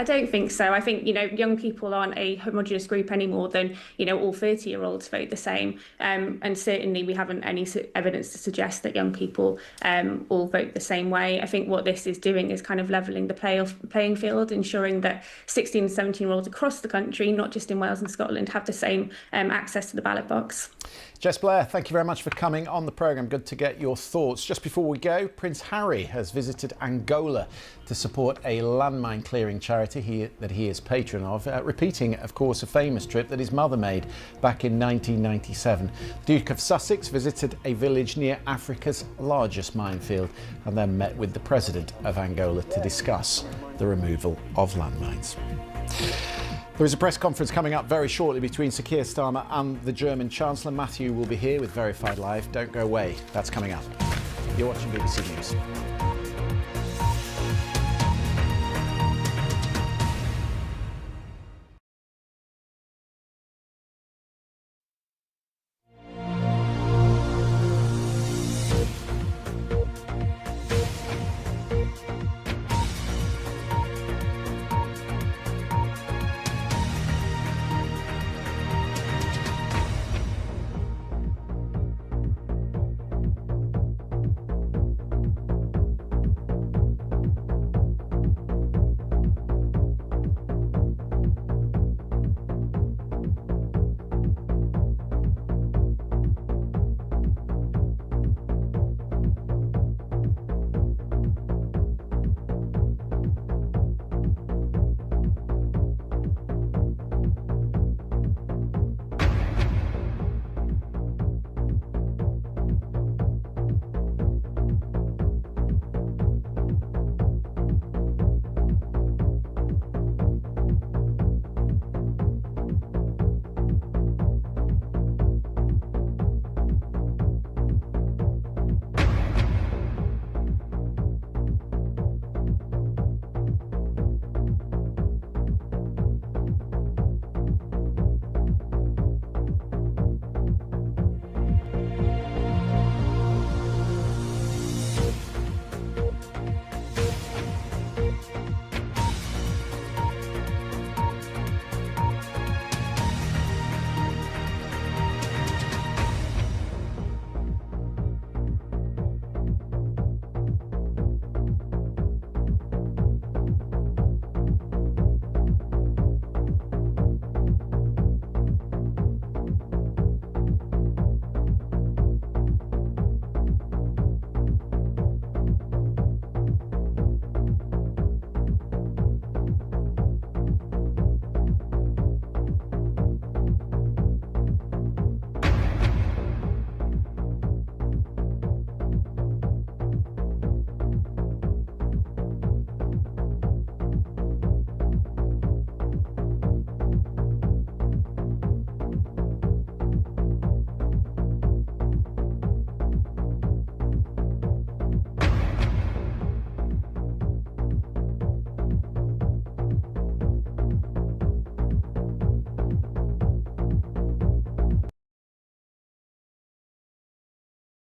I don't think so. I think, young people aren't a homogenous group any more than, all 30-year-olds vote the same. And certainly we haven't any evidence to suggest that young people all vote the same way. I think what this is doing is kind of levelling the playing field, ensuring that 16 and 17-year-olds across the country, not just in Wales and Scotland, have the same access to the ballot box. Jess Blair, thank you very much for coming on the programme. Good to get your thoughts. Just before we go, Prince Harry has visited Angola to support a landmine clearing charity that he is patron of, repeating, of course, a famous trip that his mother made back in 1997. Duke of Sussex visited a village near Africa's largest minefield and then met with the President of Angola to discuss the removal of landmines. There is a press conference coming up very shortly between Sir Keir Starmer and the German Chancellor. Matthew will be here with Verified Live. Don't go away. That's coming up. You're watching BBC News.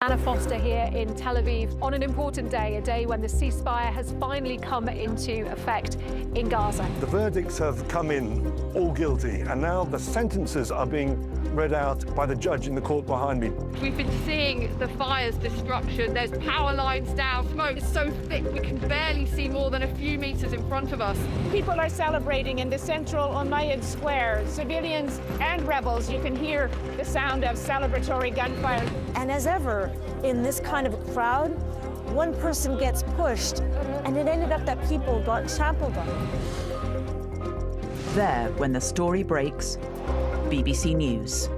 Anna Foster here in Tel Aviv on an important day, a day when the ceasefire has finally come into effect in Gaza. The verdicts have come in all guilty, and now the sentences are being read out by the judge in the court behind me. We've been seeing the fire's destruction. There's power lines down, smoke is so thick we can barely see more than a few meters in front of us. People are celebrating in the central Umayyad Square. Civilians and rebels, you can hear the sound of celebratory gunfire. And as ever, in this kind of a crowd, one person gets pushed, and it ended up that people got trampled on. There, when the story breaks, BBC News.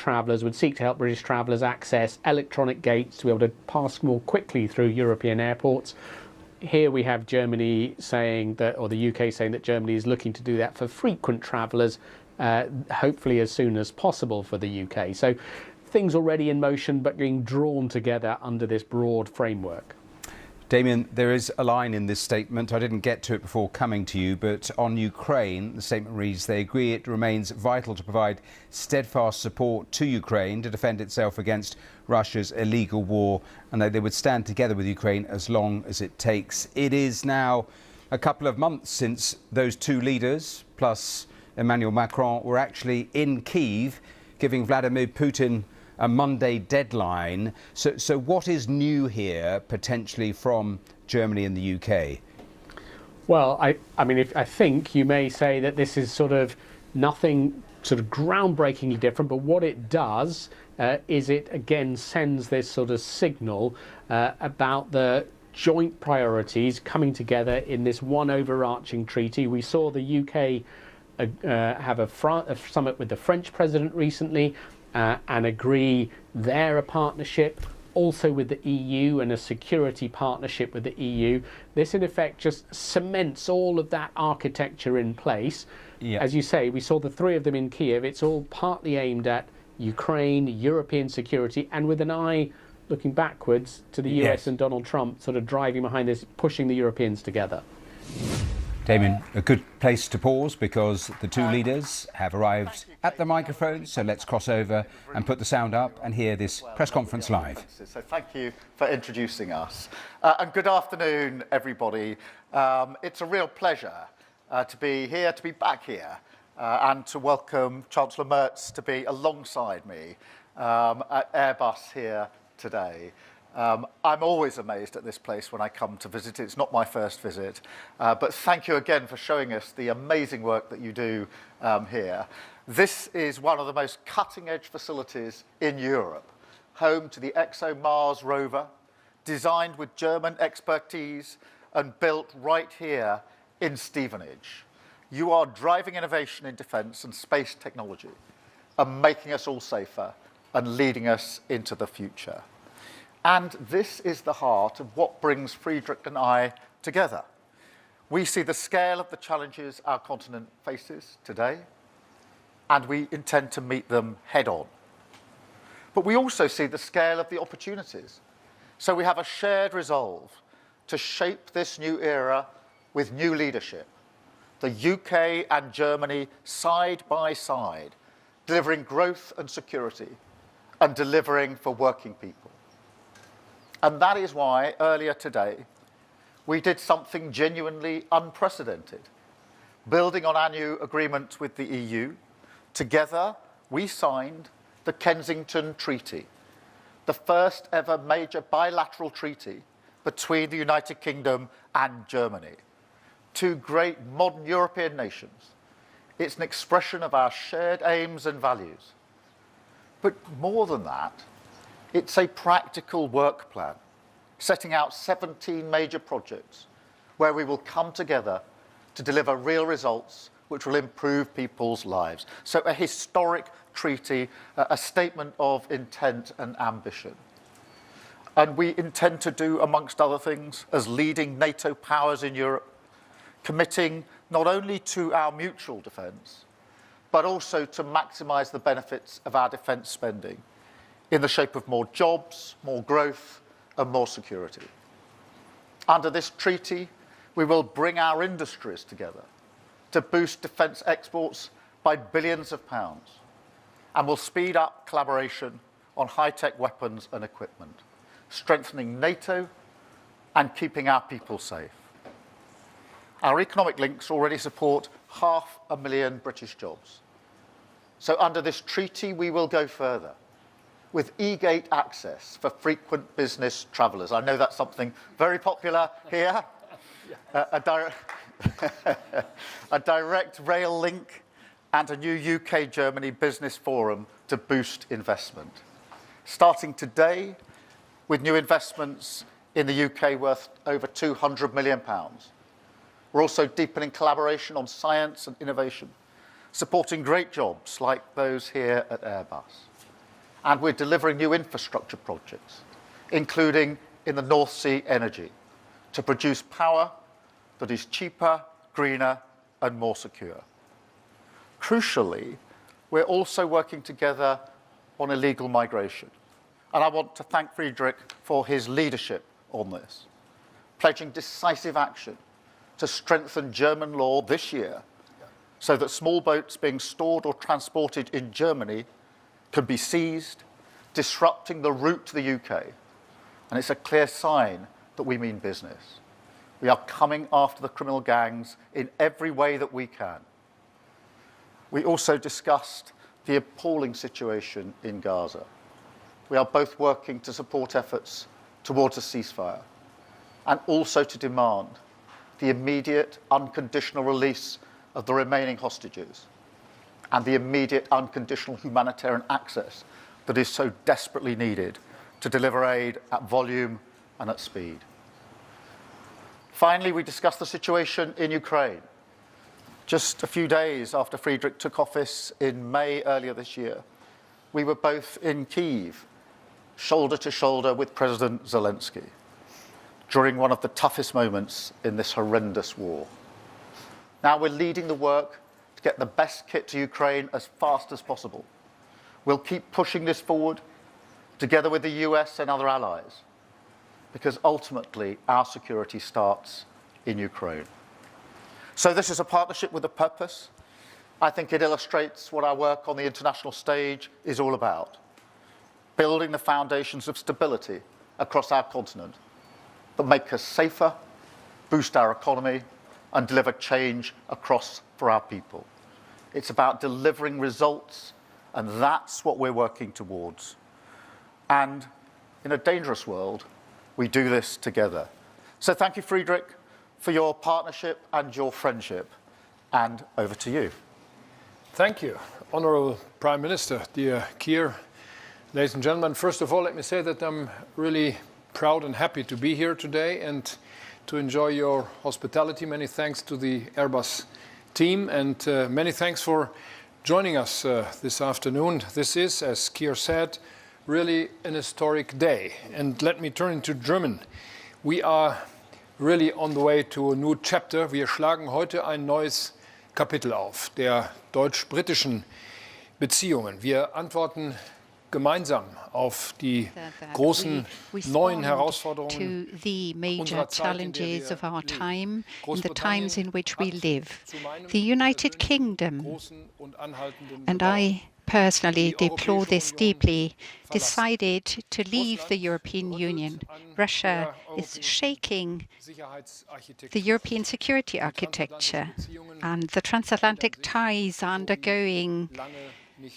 travellers, would seek to help British travellers access electronic gates to be able to pass more quickly through European airports. Here we have Germany saying that, or the UK saying that Germany is looking to do that for frequent travellers, hopefully as soon as possible for the UK. So things already in motion, but being drawn together under this broad framework. Damien, there is a line in this statement, I didn't get to it before coming to you, but on Ukraine, the statement reads, they agree it remains vital to provide steadfast support to Ukraine to defend itself against Russia's illegal war, and that they would stand together with Ukraine as long as it takes. It is now a couple of months since those two leaders, plus Emmanuel Macron, were actually in Kyiv, giving Vladimir Putin a Monday deadline. So what is new here, potentially, from Germany and the UK? Well, I mean, I think you may say that this is sort of nothing sort of groundbreakingly different, but what it does is it again sends this sort of signal about the joint priorities coming together in this one overarching treaty. We saw the UK have a summit with the French president recently, and agree there a partnership also with the EU and a security partnership with the EU. This in effect just cements all of that architecture in place. Yeah. As you say, we saw the three of them in Kyiv. It's all partly aimed at Ukraine, European security, and with an eye looking backwards to the US and Donald Trump sort of driving behind this, pushing the Europeans together. Damien, a good place to pause because the two leaders have arrived at the microphone, so let's cross over and put the sound up and hear this press conference live. So thank you for introducing us. And good afternoon, everybody. It's a real pleasure to be here, to be back here, and to welcome Chancellor Merz to be alongside me at Airbus here today. I'm always amazed at this place when I come to visit. It's not my first visit, but thank you again for showing us the amazing work that you do here. This is one of the most cutting-edge facilities in Europe, home to the ExoMars rover, designed with German expertise and built right here in Stevenage. You are driving innovation in defence and space technology and making us all safer and leading us into the future. And this is the heart of what brings Friedrich and I together. We see the scale of the challenges our continent faces today, and we intend to meet them head on. But we also see the scale of the opportunities. So we have a shared resolve to shape this new era with new leadership. The UK and Germany side by side, delivering growth and security and delivering for working people. And that is why, earlier today, we did something genuinely unprecedented. Building on our new agreement with the EU, together we signed the Kensington Treaty, the first ever major bilateral treaty between the United Kingdom and Germany, two great modern European nations. It's an expression of our shared aims and values. But more than that, it's a practical work plan, setting out 17 major projects where we will come together to deliver real results which will improve people's lives. So a historic treaty, a statement of intent and ambition. And we intend to do, amongst other things, as leading NATO powers in Europe, committing not only to our mutual defence, but also to maximise the benefits of our defence spending in the shape of more jobs, more growth, and more security. Under this treaty, we will bring our industries together to boost defence exports by billions of pounds, and will speed up collaboration on high-tech weapons and equipment, strengthening NATO and keeping our people safe. Our economic links already support 500,000 British jobs. So under this treaty, we will go further with e-gate access for frequent business travellers. I know that's something very popular here. A direct rail link and a new UK-Germany business forum to boost investment. Starting today with new investments in the UK worth over £200 million. We're also deepening collaboration on science and innovation, supporting great jobs like those here at Airbus. And we're delivering new infrastructure projects, including in the North Sea energy, to produce power that is cheaper, greener, and more secure. Crucially, we're also working together on illegal migration. And I want to thank Friedrich for his leadership on this, pledging decisive action to strengthen German law this year so that small boats being stored or transported in Germany can be seized, disrupting the route to the UK. And it's a clear sign that we mean business. We are coming after the criminal gangs in every way that we can. We also discussed the appalling situation in Gaza. We are both working to support efforts towards a ceasefire and also to demand the immediate unconditional release of the remaining hostages and the immediate unconditional humanitarian access that is so desperately needed to deliver aid at volume and at speed. Finally, we discussed the situation in Ukraine. Just a few days after Friedrich took office in May earlier this year, we were both in Kyiv, shoulder to shoulder with President Zelensky, during one of the toughest moments in this horrendous war. Now we're leading the work to get the best kit to Ukraine as fast as possible. We'll keep pushing this forward together with the US and other allies, because ultimately our security starts in Ukraine. So this is a partnership with a purpose. I think it illustrates what our work on the international stage is all about, building the foundations of stability across our continent that make us safer, boost our economy, and deliver change across for our people. It's about delivering results, and that's what we're working towards. And in a dangerous world, we do this together. So thank you, Friedrich, for your partnership and your friendship. And over to you. Thank you, Honourable Prime Minister, dear Keir. Ladies and gentlemen, first of all, let me say that I'm really proud and happy to be here today and to enjoy your hospitality. Many thanks to the Airbus team, and many thanks for joining us this afternoon. This is, as Keir said, really an historic day. And let me turn into German. We are really on the way to a new chapter. Wir schlagen heute ein neues Kapitel auf der deutsch-britischen Beziehungen. Wir antworten gemeinsam auf die großen neuen Herausforderungen to the major challenges of our time, in the times in which we live. The United Kingdom, and I personally deplore this deeply, decided to leave the European Union. Russia is shaking the European security architecture, and the transatlantic ties are undergoing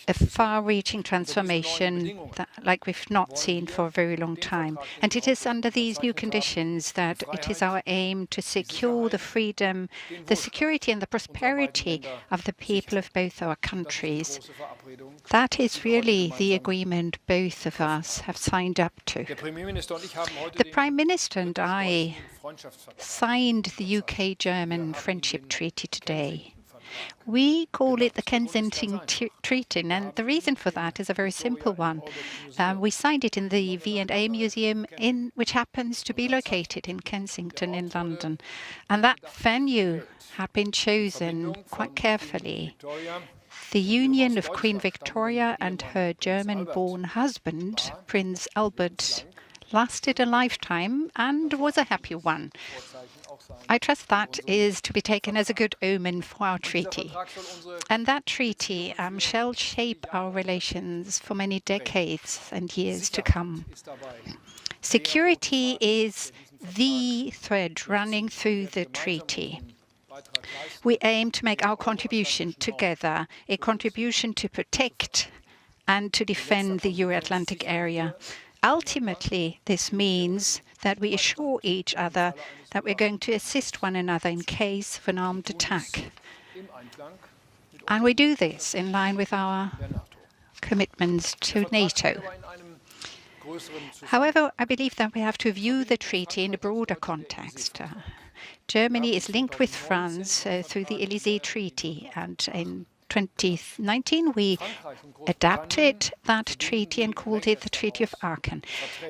a far-reaching transformation like we've not seen for a very long time. And it is under these new conditions that it is our aim to secure the freedom, the security and the prosperity of the people of both our countries. That is really the agreement both of us have signed up to. The Prime Minister and I signed the UK-German Friendship Treaty today. We call it the Kensington Treaty, and the reason for that is a very simple one. We signed it in the V&A Museum, which happens to be located in Kensington in London. And that venue had been chosen quite carefully. The union of Queen Victoria and her German-born husband, Prince Albert, lasted a lifetime and was a happy one. I trust that is to be taken as a good omen for our treaty. And that treaty shall shape our relations for many decades and years to come. Security is the thread running through the treaty. We aim to make our contribution together, a contribution to protect and to defend the Euro-Atlantic area. Ultimately, this means that we assure each other that we're going to assist one another in case of an armed attack. And we do this in line with our commitments to NATO. However, I believe that we have to view the treaty in a broader context. Germany is linked with France through the Élysée Treaty, and in 2019, we adapted that treaty and called it the Treaty of Aachen.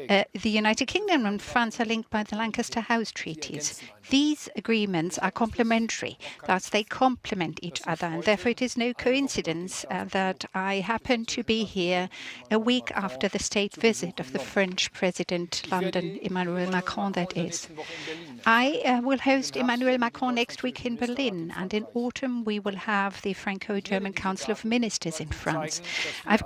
The United Kingdom and France are linked by the Lancaster House treaties. These agreements are complementary, thus they complement each other, and therefore it is no coincidence that I happen to be here a week after the state visit of the French President, London, Emmanuel Macron, that is. I will host Emmanuel Macron next week in Berlin, and in autumn we will have the Franco-German Council of Ministers in France. I've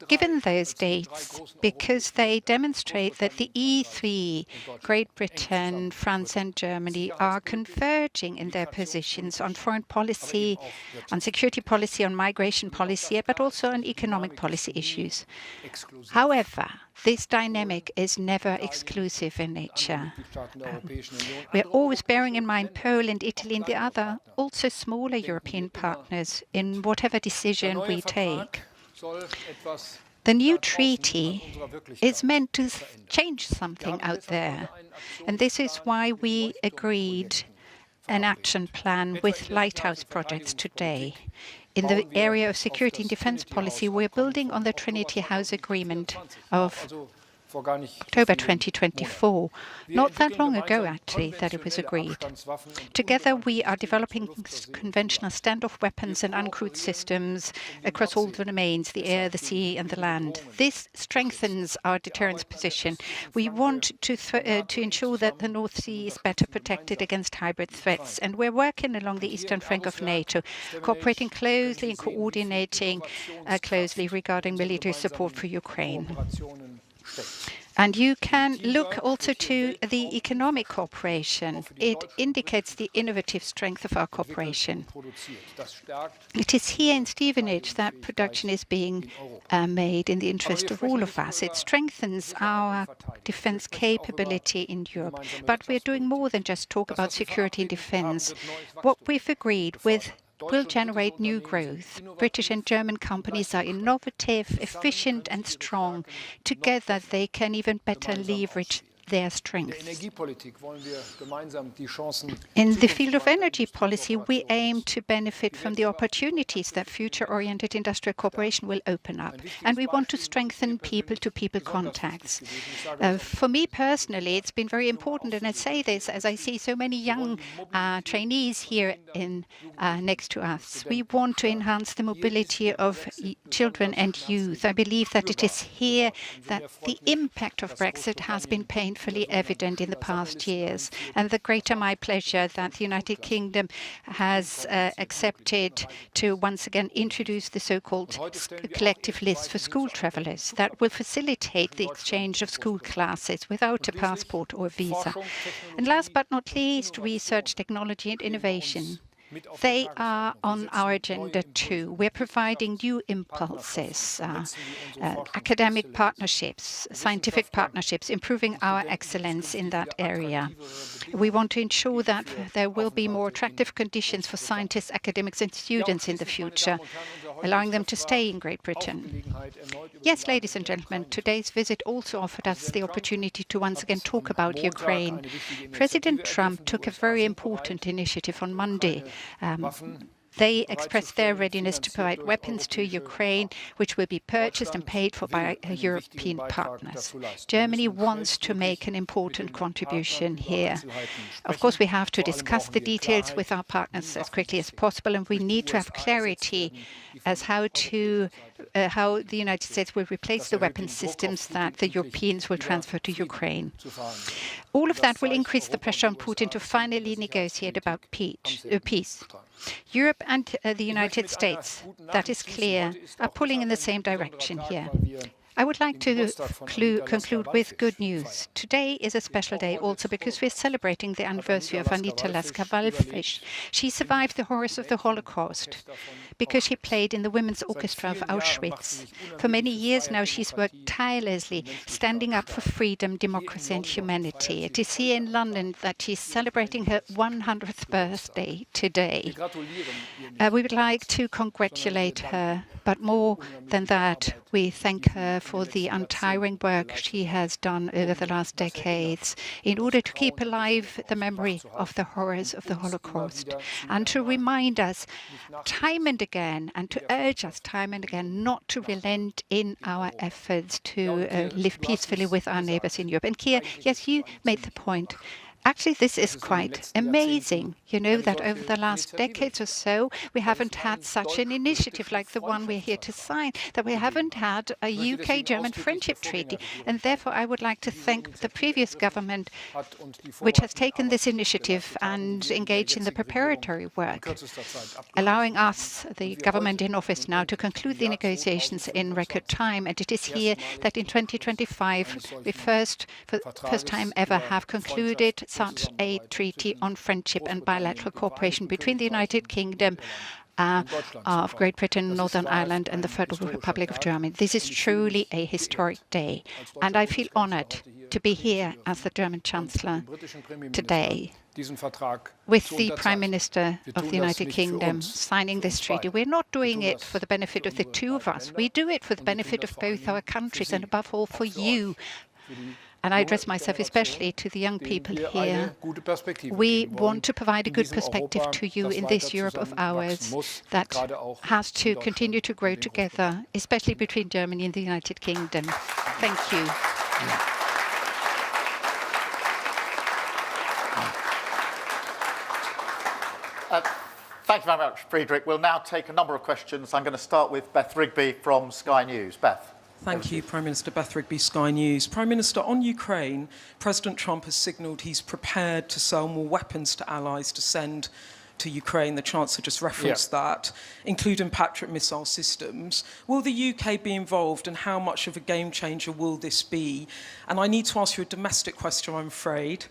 given those dates because they demonstrate that the E3, Great Britain, France and Germany, are converging in their positions on foreign policy, on security policy, on migration policy, but also on economic policy issues. However, this dynamic is never exclusive in nature. We're always bearing in mind Poland, Italy, and the other, also smaller European partners in whatever decision we take. The new treaty is meant to change something out there, and this is why we agreed an action plan with lighthouse projects today. In the area of security and defense policy, we're building on the Trinity House Agreement of October 2024. Not that long ago, actually, that it was agreed. Together, we are developing conventional standoff weapons and uncrewed systems across all the domains, the air, the sea, and the land. This strengthens our deterrence position. We want to ensure that the North Sea is better protected against hybrid threats, and we're working along the eastern flank of NATO, cooperating closely and coordinating closely regarding military support for Ukraine. And you can look also to the economic cooperation. It indicates the innovative strength of our cooperation. It is here in Stevenage that production is being made in the interest of all of us. It strengthens our defense capability in Europe. But we're doing more than just talk about security and defense. What we've agreed with will generate new growth. British and German companies are innovative, efficient and strong. Together they can even better leverage their strengths. In the field of energy policy, we aim to benefit from the opportunities that future-oriented industrial cooperation will open up, and we want to strengthen people-to-people contacts. For me personally, it's been very important, and I say this as I see so many young trainees here next to us. We want to enhance the mobility of children and youth. I believe that it is here that the impact of Brexit has been painfully evident in the past years, and the greater my pleasure that the United Kingdom has accepted to once again introduce the so-called collective list for school travellers that will facilitate the exchange of school classes without a passport or visa. And last but not least, research, technology and innovation. They are on our agenda too. We're providing new impulses, academic partnerships, scientific partnerships, improving our excellence in that area. We want to ensure that there will be more attractive conditions for scientists, academics and students in the future, allowing them to stay in Great Britain. Yes, ladies and gentlemen, today's visit also offered us the opportunity to once again talk about Ukraine. President Trump took a very important initiative on Monday. They expressed their readiness to provide weapons to Ukraine, which will be purchased and paid for by European partners. Germany wants to make an important contribution here. Of course, we have to discuss the details with our partners as quickly as possible, and we need to have clarity as how the United States will replace the weapon systems that the Europeans will transfer to Ukraine. All of that will increase the pressure on Putin to finally negotiate about peace. Europe and the United States, that is clear, are pulling in the same direction here. I would like to conclude with good news. Today is a special day also because we're celebrating the anniversary of Anita Lasker-Wallfisch. She survived the horrors of the Holocaust because she played in the women's orchestra of Auschwitz. For many years now, she's worked tirelessly, standing up for freedom, democracy and humanity. It is here in London that she's celebrating her 100th birthday today. We would like to congratulate her, but more than that, we thank her for the untiring work she has done over the last decades in order to keep alive the memory of the horrors of the Holocaust and to remind us time and again and to urge us time and again not to relent in our efforts to live peacefully with our neighbors in Europe. And Keir, yes, you made the point. Actually, this is quite amazing. You know that over the last decades or so, we haven't had such an initiative like the one we're here to sign, that we haven't had a UK-German friendship treaty. And therefore, I would like to thank the previous government, which has taken this initiative and engaged in the preparatory work, allowing us, the government in office now, to conclude the negotiations in record time. And it is here that in 2025, we for the first time ever have concluded such a treaty on friendship and bilateral cooperation between the United Kingdom of Great Britain, Northern Ireland and the Federal Republic of Germany. This is truly a historic day, and I feel honoured to be here as the German Chancellor today with the Prime Minister of the United Kingdom signing this treaty. We're not doing it for the benefit of the two of us. We do it for the benefit of both our countries and above all for you. And I address myself especially to the young people here. We want to provide a good perspective to you in this Europe of ours that has to continue to grow together, especially between Germany and the United Kingdom. Thank you. Thank you very much, Friedrich. We'll now take a number of questions. I'm going to start with Beth Rigby from Sky News. Beth. Thank you, Prime Minister. Beth Rigby, Sky News. Prime Minister, on Ukraine, President Trump has signalled he's prepared to sell more weapons to allies to send to Ukraine. The Chancellor just referenced that, including Patriot missile systems. Will the UK be involved, and how much of a game changer will this be? And I need to ask you a domestic question, I'm afraid.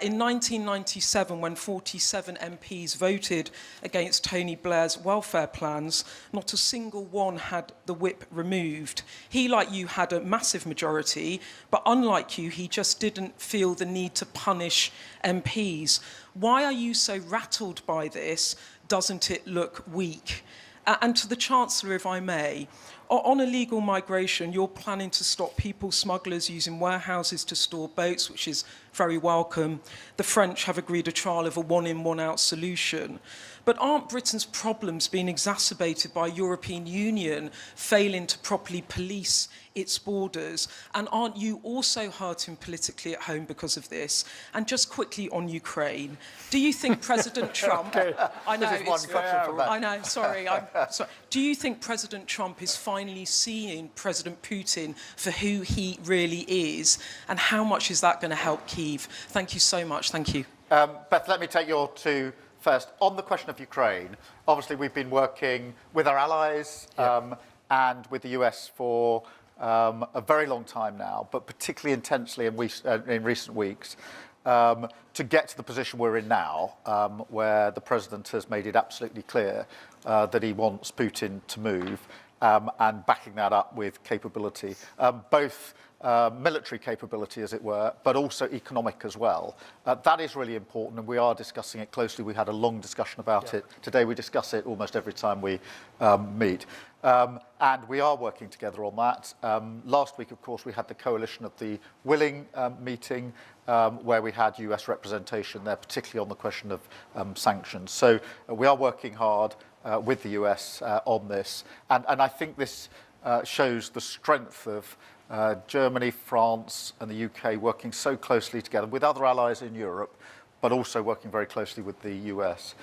In 1997, when 47 MPs voted against Tony Blair's welfare plans, not a single one had the whip removed. He, like you, had a massive majority, but unlike you, he just didn't feel the need to punish MPs. Why are you so rattled by this? Doesn't it look weak? And to the Chancellor, if I may, on illegal migration, you're planning to stop people smugglers using warehouses to store boats, which is very welcome. The French have agreed a trial of a one-in, one-out solution. But aren't Britain's problems being exacerbated by European Union failing to properly police its borders? And aren't you also hurting politically at home because of this? And just quickly on Ukraine, do you think President Trump... I know, I know, sorry. Do you think President Trump is finally seeing President Putin for who he really is? And how much is that going to help Kyiv? Thank you so much. Thank you. Beth, let me take your two first. On the question of Ukraine, obviously we've been working with our allies and with the US for a very long time now, but particularly intensely in recent weeks, to get to the position we're in now, where the President has made it absolutely clear that he wants Putin to move, and backing that up with capability, both military capability, as it were, but also economic as well. That is really important, and we are discussing it closely. We had a long discussion about it. Today we discuss it almost every time we meet. And we are working together on that. Last week, of course, we had the Coalition of the Willing meeting, where we had US representation there, particularly on the question of sanctions. So we are working hard with the US on this. And I think this shows the strength of Germany, France and the UK working so closely together with other allies in Europe, but also working very closely with the US.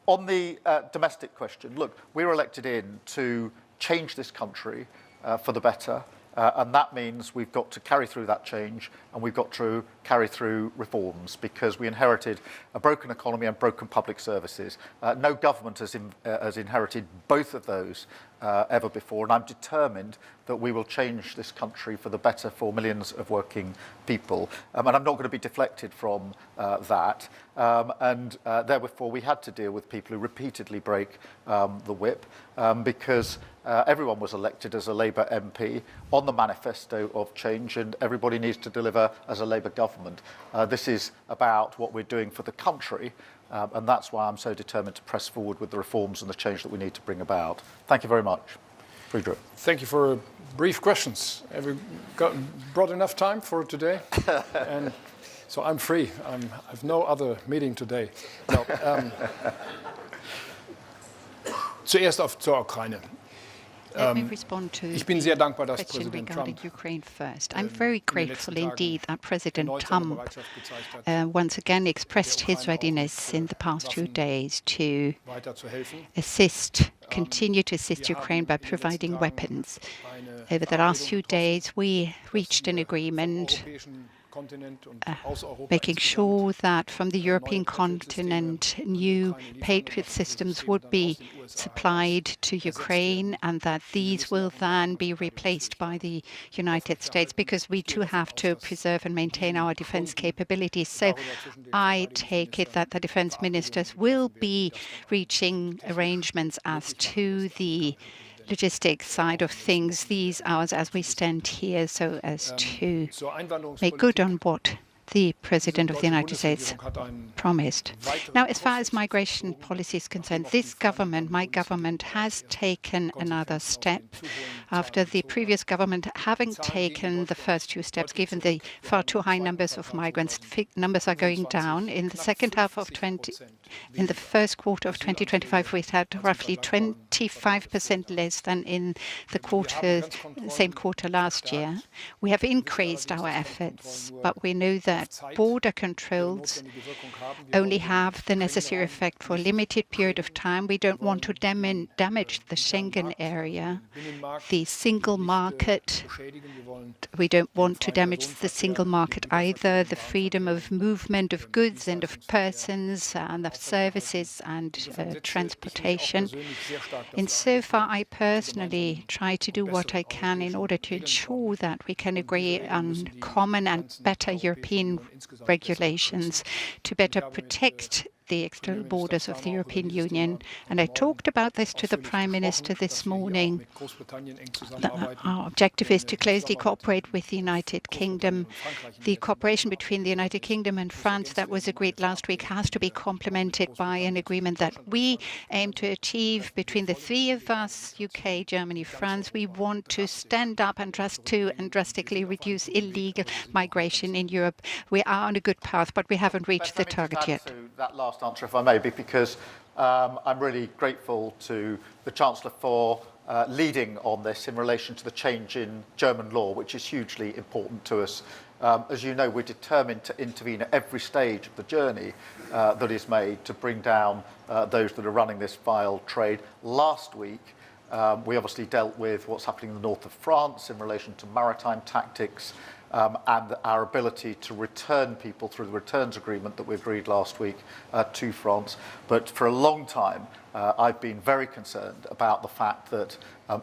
On the domestic question, look, we were elected in to change this country for the better. And that means we've got to carry through that change, and we've got to carry through reforms, because we inherited a broken economy and broken public services. No government has inherited both of those ever before, and I'm determined that we will change this country for the better for millions of working people. And I'm not going to be deflected from that. Therefore, we had to deal with people who repeatedly break the whip, because everyone was elected as a Labour MP on the manifesto of change, and everybody needs to deliver as a Labour government. This is about what we're doing for the country, and that's why I'm so determined to press forward with the reforms and the change that we need to bring about. Thank you very much. Friedrich. Thank you for brief questions. Have we brought enough time for today? And so I'm free. I've no other meeting today. No, zuerst zur Ukraine. Let me respond to ich bin sehr dankbar, dass question Präsident regarding Trump Ukraine first. I'm very grateful indeed that President Trump once again expressed his readiness in the past 2 days to continue to assist Ukraine by providing weapons. Over the last few days, we reached an agreement making sure that from the European continent new Patriot systems would be supplied to Ukraine and that these will then be replaced by the United States because we too have to preserve and maintain our defense capabilities. So I take it that the defense ministers will be reaching arrangements as to the logistics side of these hours as we stand here so as to make good on what the President of the United States promised. Now, as far as migration policy is concerned, my government has taken another step after the previous government having taken the first 2 steps, given the far too high numbers of migrants. Numbers are going down. In the in the first quarter of 2025, we had roughly 25% less than in the same quarter last year. We have increased our efforts, but we know that border controls only have the necessary effect for a limited period of time. We don't want to damage the Schengen area, the single market. We don't want to damage the single market either, the freedom of movement of goods and of persons and of services and transportation. Insofar, I personally try to do what I can in order to ensure that we can agree on common and better European regulations to better protect the external borders of the European Union. And I talked about this to the Prime Minister this morning. Our objective is to closely cooperate with the United Kingdom. The cooperation between the United Kingdom and France that was agreed last week has to be complemented by an agreement that we aim to achieve between the 3 of us, UK, Germany, France. We want to stand up and drastically reduce illegal migration in Europe. We are on a good path, but we haven't reached the target yet. That last answer, if I may, because I'm really grateful to the Chancellor for leading on this in relation to the change in German law, which is hugely important to us. As you know, we're determined to intervene at every stage of the journey that is made to bring down those that are running this vile trade. Last week, we obviously dealt with what's happening in the north of France in relation to maritime tactics, and our ability to return people through the returns agreement that we agreed last week to France. But for a long time, I've been very concerned about the fact that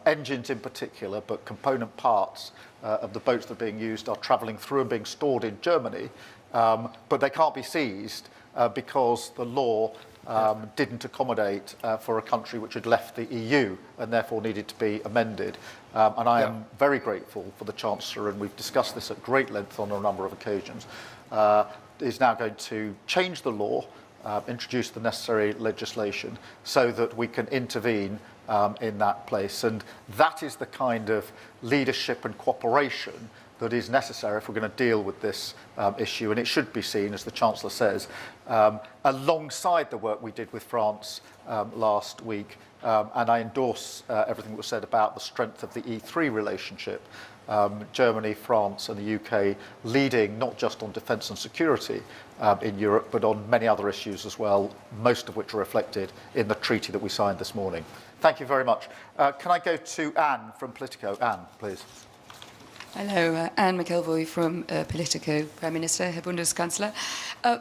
engines in particular, but component parts of the boats that are being used are travelling through and being stored in Germany, but they can't be seized because the law didn't accommodate for a country which had left the EU and therefore needed to be amended. And I am very grateful for the Chancellor, and we've discussed this at great length on a number of occasions, is now going to change the law, introduce the necessary legislation so that we can intervene in that place. And that is the kind of leadership and cooperation that is necessary if we're going to deal with this issue. And it should be seen, as the Chancellor says, alongside the work we did with France last week. And I endorse everything that was said about the strength of the E3 relationship. Germany, France and the UK leading not just on defence and security in Europe, but on many other issues as well, most of which are reflected in the treaty that we signed this morning. Thank you very much. Can I go to Anne from Politico? Anne, please. Hello, Anne McElvoy from Politico. Prime Minister, Herr Bundeskanzler.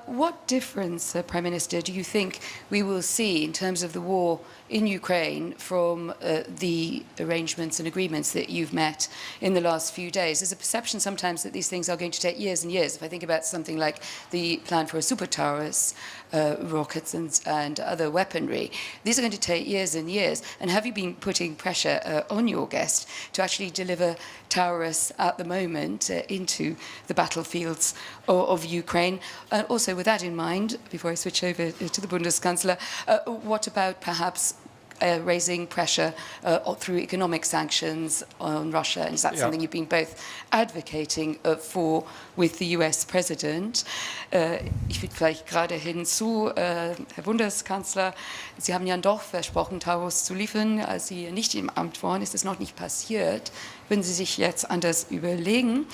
What difference, Prime Minister, do you think we will see in terms of the war in Ukraine from the arrangements and agreements that you've met in the last few days? There's a perception sometimes that these things are going to take years and years. If I think about something like the plan for a super Taurus, rockets and other weaponry, these are going to take years and years. And have you been putting pressure on your guest to actually deliver Taurus at the moment into the battlefields of Ukraine? And also with that in mind, before I switch over to the Bundeskanzler, what about perhaps raising pressure through economic sanctions on Russia? And is that something you've been both advocating for with the US President? Ich füge vielleicht gerade hinzu, Herr Bundeskanzler, Sie haben ja doch versprochen, Taurus zu liefern, als Sie nicht im Amt waren. Ist das noch nicht passiert? Würden Sie sich jetzt anders überlegen?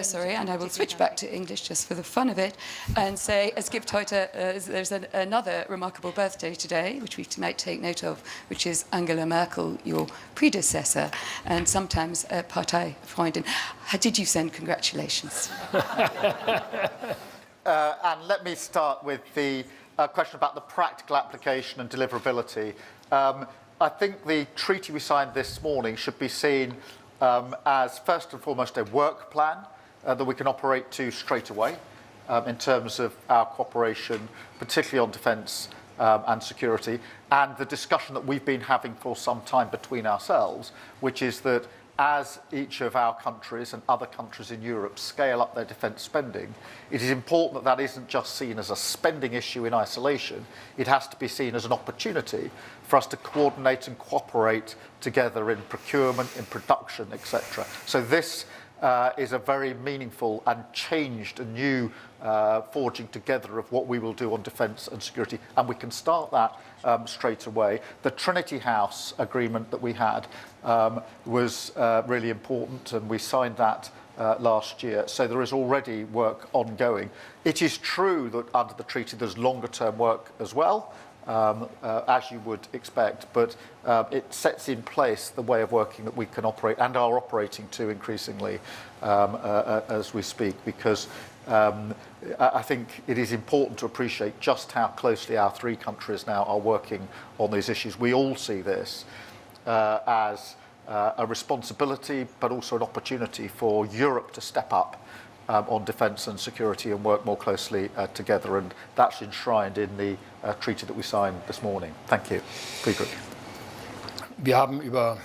Sorry, and I will switch back to English just for the fun of it and say, es gibt heute, there's another remarkable birthday today, which we might take note of, which is Angela Merkel, your predecessor, and sometimes a Parteifreundin. Did you send congratulations? And let me start with the question about the practical application and deliverability. I think the treaty we signed this morning should be seen as first and foremost a work plan that we can operate to straight away in terms of our cooperation, particularly on defence and security, and the discussion that we've been having for some time between ourselves, which is that as each of our countries and other countries in Europe scale up their defence spending, it is important that that isn't just seen as a spending issue in isolation. It has to be seen as an opportunity for us to coordinate and cooperate together in procurement, in production, etc. So this is a very meaningful and changed and new forging together of what we will do on defence and security, and we can start that straight away. The Trinity House agreement that we had was really important, and we signed that last year. So there is already work ongoing. It is true that under the treaty there's longer term work as well, as you would expect, but it sets in place the way of working that we can operate and are operating to increasingly as we speak, because I think it is important to appreciate just how closely our three countries now are working on these issues. We all see this as a responsibility, but also an opportunity for Europe to step up on defence and security and work more closely together, and that's enshrined in the treaty that we signed this morning. Thank you. Friedrich. Wir haben über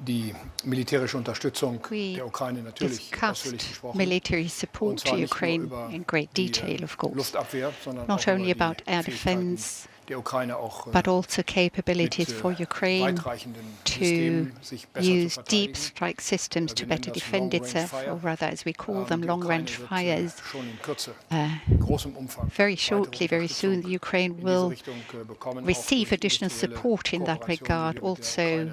die militärische Unterstützung der Ukraine natürlich ausführlich gesprochen. Military support to Ukraine in great detail, of course. Not only about air defense, but also capabilities for Ukraine to use deep strike systems to better defend itself, or rather, as we call them, long-range fires. Very shortly, very soon, the Ukraine will receive additional support in that regard, also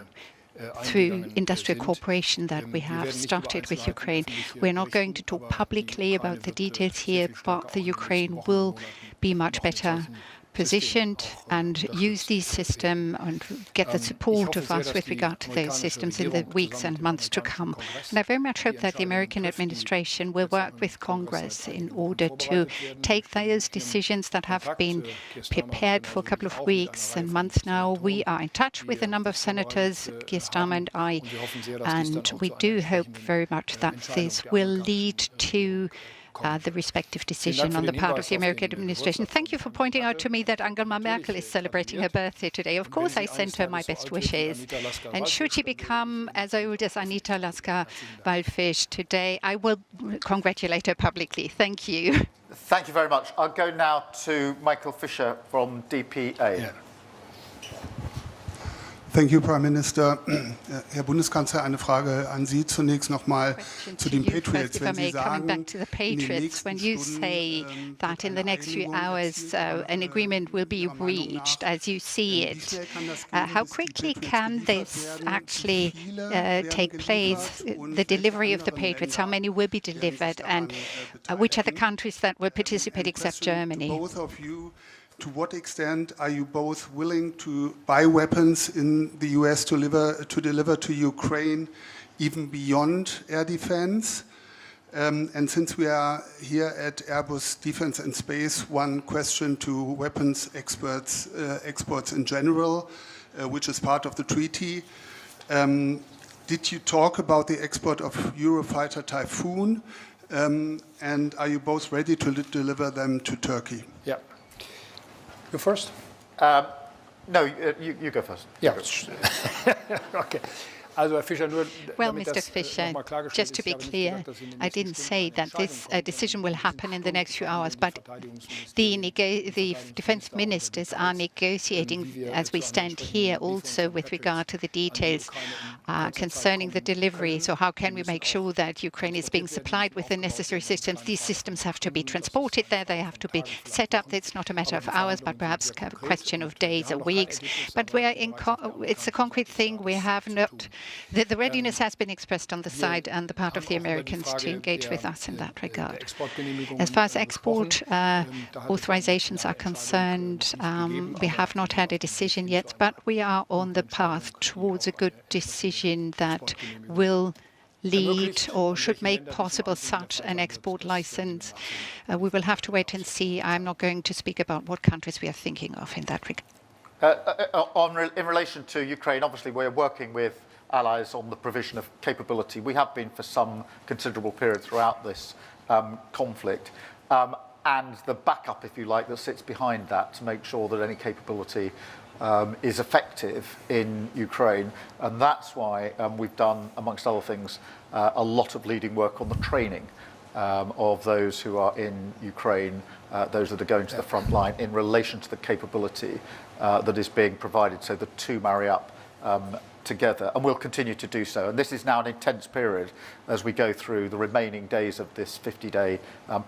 through industrial cooperation that we have started with Ukraine. We're not going to talk publicly about the details here, but the Ukraine will be much better positioned and use these systems and get the support of us with regard to those systems in the weeks and months to come. And I very much hope that the American administration will work with Congress in order to take those decisions that have been prepared for a couple of weeks and months now. We are in touch with a number of senators, Keir Starmer and I, and we do hope very much that this will lead to the respective decision on the part of the American administration. Thank you for pointing out to me that Angela Merkel is celebrating her birthday today. Of course, I sent her my best wishes. And should she become as old as Anita Lasker-Waldfisch today, I will congratulate her publicly. Thank you. Thank you very much. I'll go now to Michael Fisher from DPA. Yeah. Thank you, Prime Minister. Herr Bundeskanzler, eine Frage an Sie zunächst nochmal zu den Patriots. When Sie sagen, coming back to the Patriots, when you say that in the next few hours an agreement will be reached, as you see it, how quickly can this actually take place, the delivery of the Patriots? How many will be delivered, and which are the countries that will participate except Germany? Both of you. To what extent are you both willing to buy weapons in the US to deliver to Ukraine, even beyond air defense? And since we are here at Airbus Defence and Space, one question to weapons exports in general, which is part of the treaty. Did you talk about the export of Eurofighter Typhoon? And are you both ready to deliver them to Turkey? Yeah. You first? No, you go first. Yeah. Okay. Well, Mr. Fischer, just to be clear, I didn't say that this decision will happen in the next few hours, but the defense ministers are negotiating as we stand here also with regard to the details concerning the delivery. So how can we make sure that Ukraine is being supplied with the necessary systems? These systems have to be transported there. They have to be set up. It's not a matter of hours, but perhaps a question of days or weeks. But we are it's a concrete thing. We have not. The readiness has been expressed on the side and the part of the Americans to engage with us in that regard. As far as export authorizations are concerned, we have not had a decision yet, but we are on the path towards a good decision that will lead or should make possible such an export license. We will have to wait and see. I'm not going to speak about what countries we are thinking of in that regard. In relation to Ukraine, obviously we're working with allies on the provision of capability. We have been for some considerable period throughout this conflict. And the backup, if you like, that sits behind that to make sure that any capability is effective in Ukraine. And that's why we've done, amongst other things, a lot of leading work on the training of those who are in Ukraine, those that are going to the front line in relation to the capability that is being provided. So the two marry up together, and we'll continue to do so. And this is now an intense period as we go through the remaining days of this 50-day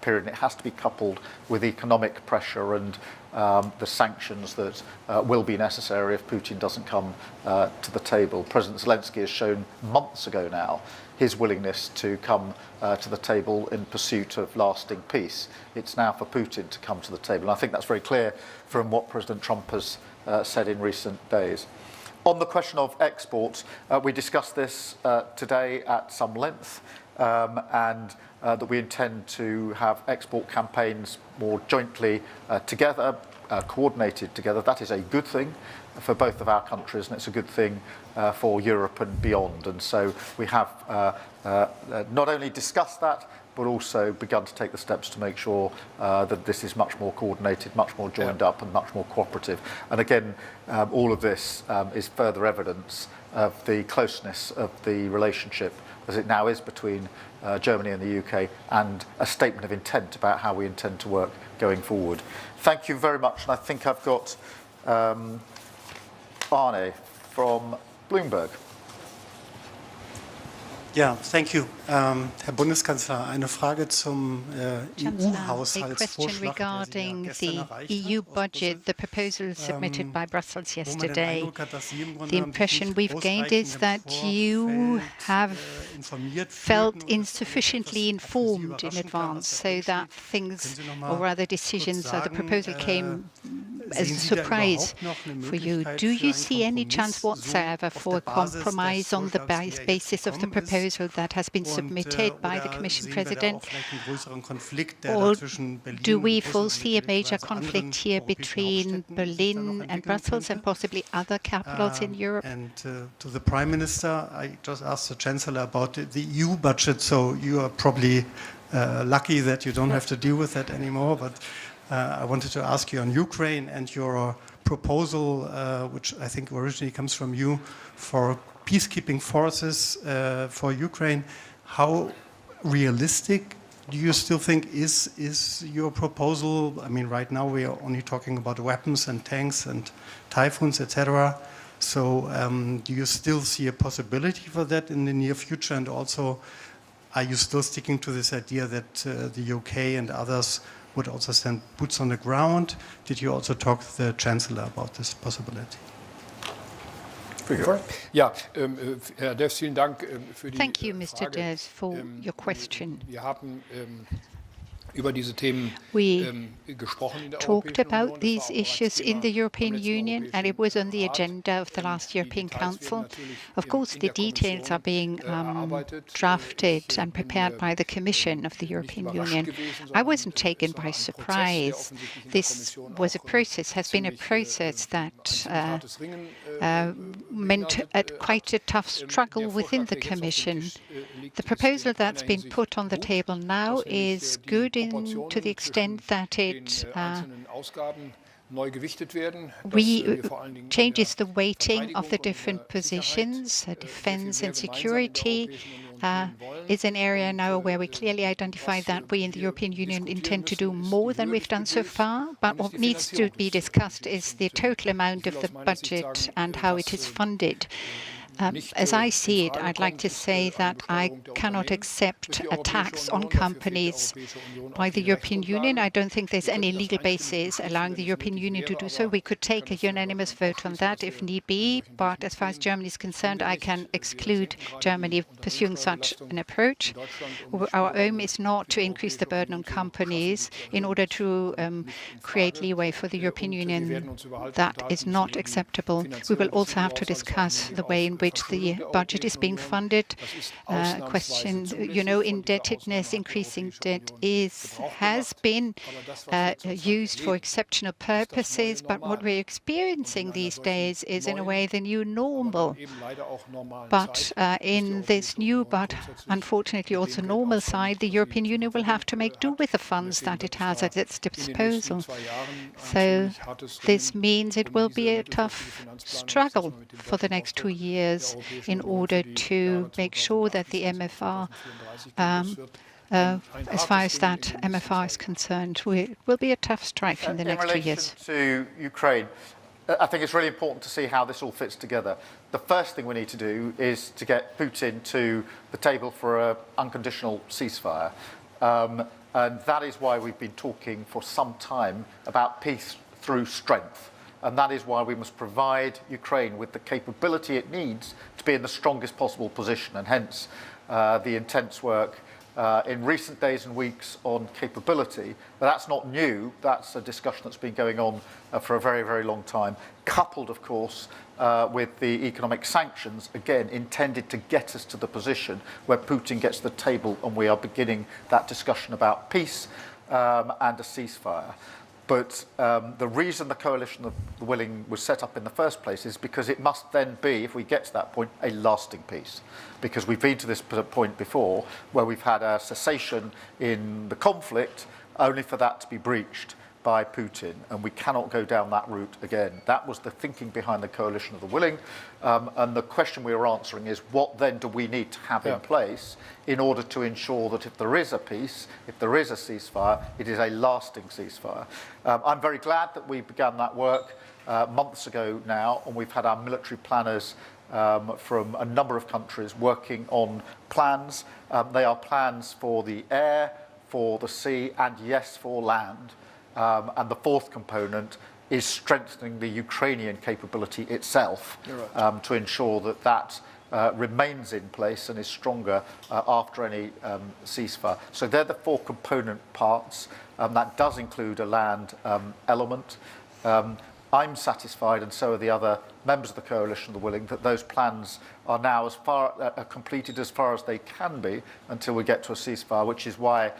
period. And it has to be coupled with economic pressure and the sanctions that will be necessary if Putin doesn't come to the table. President Zelensky has shown months ago now his willingness to come to the table in pursuit of lasting peace. It's now for Putin to come to the table. And I think that's very clear from what President Trump has said in recent days. On the question of exports, we discussed this today at some length, and that we intend to have export campaigns more jointly together, coordinated together. That is a good thing for both of our countries, and it's a good thing for Europe and beyond. And so we have not only discussed that, but also begun to take the steps to make sure that this is much more coordinated, much more joined up, and much more cooperative. And again, all of this is further evidence of the closeness of the relationship as it now is between Germany and the UK, and a statement of intent about how we intend to work going forward. Thank you very much. And I think I've got Arne from Bloomberg. Ja, thank you. Herr Bundeskanzler, eine Frage zum EU-Haushaltsvorschlag, regarding the EU budget, the proposal submitted by Brussels yesterday. The impression we've gained is that you have felt insufficiently informed in advance, so that things, or rather decisions, or the proposal came as a surprise for you. Do you see any chance whatsoever for a compromise on the basis of the proposal that has been submitted by the Commission President? Or do we foresee a major conflict here between Berlin and Brussels and possibly other capitals in Europe? And to the Prime Minister, I just asked the Chancellor about the EU budget, so you are probably lucky that you don't have to deal with that anymore. But I wanted to ask you on Ukraine and your proposal, which I think originally comes from you, for peacekeeping forces for Ukraine. How realistic do you still think is your proposal? I mean, right now we are only talking about weapons and tanks and Typhoons, etc. So do you still see a possibility for that in the near future? And also, are you still sticking to this idea that the UK and others would also send boots on the ground? Did you also talk to the Chancellor about this possibility? Ja, Herr Deß, vielen Dank für die Thank you, Mr. Deß, for your question. Wir haben über diese Themen gesprochen in der talked about these issues in the European Union, and it was on the agenda of the last European Council. Of course, the details are being drafted and prepared by the Commission of the European Union. I wasn't taken by surprise. This was a process, has been a process that meant quite a tough struggle within the Commission. The proposal that's been put on the table now is good to the extent that it changes the weighting of the different positions. Defense and security is an area now where we clearly identify that we in the European Union intend to do more than we've done so far. But what needs to be discussed is the total amount of the budget and how it is funded. As I see it, I'd like to say that I cannot accept a tax on companies by the European Union. I don't think there's any legal basis allowing the European Union to do so. We could take a unanimous vote on that if need be, but as far as Germany is concerned, I can exclude Germany pursuing such an approach. Our aim is not to increase the burden on companies in order to create leeway for the European Union. That is not acceptable. We will also have to discuss the way in which the budget is being funded. Questions, indebtedness, increasing debt has been used for exceptional purposes, but what we're experiencing these days is in a way the new normal. But in this new but unfortunately also normal side, the European Union will have to make do with the funds that it has at its disposal. So this means it will be a tough struggle for the next 2 years in order to make sure that the MFR, as far as that MFR is concerned, will be a tough strife in the next 2 years. To Ukraine, I think it's really important to see how this all fits together. The first thing we need to do is to get Putin to the table for an unconditional ceasefire. And that is why we've been talking for some time about peace through strength. And that is why we must provide Ukraine with the capability it needs to be in the strongest possible position, and hence the intense work in recent days and weeks on capability. But that's not new. That's a discussion that's been going on for a very, very long time, coupled, of course, with the economic sanctions, again, intended to get us to the position where Putin gets to the table and we are beginning that discussion about peace and a ceasefire. But the reason the Coalition of the Willing was set up in the first place is because it must then be, if we get to that point, a lasting peace. Because we've been to this point before where we've had a cessation in the conflict only for that to be breached by Putin, and we cannot go down that route again. That was the thinking behind the Coalition of the Willing, and the question we were answering is what then do we need to have in place in order to ensure that if there is a peace, if there is a ceasefire, it is a lasting ceasefire. I'm very glad that we began that work months ago now, and we've had our military planners from a number of countries working on plans. They are plans for the air, for the sea, and yes, for land. And the fourth component is strengthening the Ukrainian capability itself to ensure that that remains in place and is stronger after any ceasefire. So they're the four component parts. That does include a land element. I'm satisfied, and so are the other members of the Coalition of the Willing, that those plans are now completed as far as they can be until we get to a ceasefire, which is why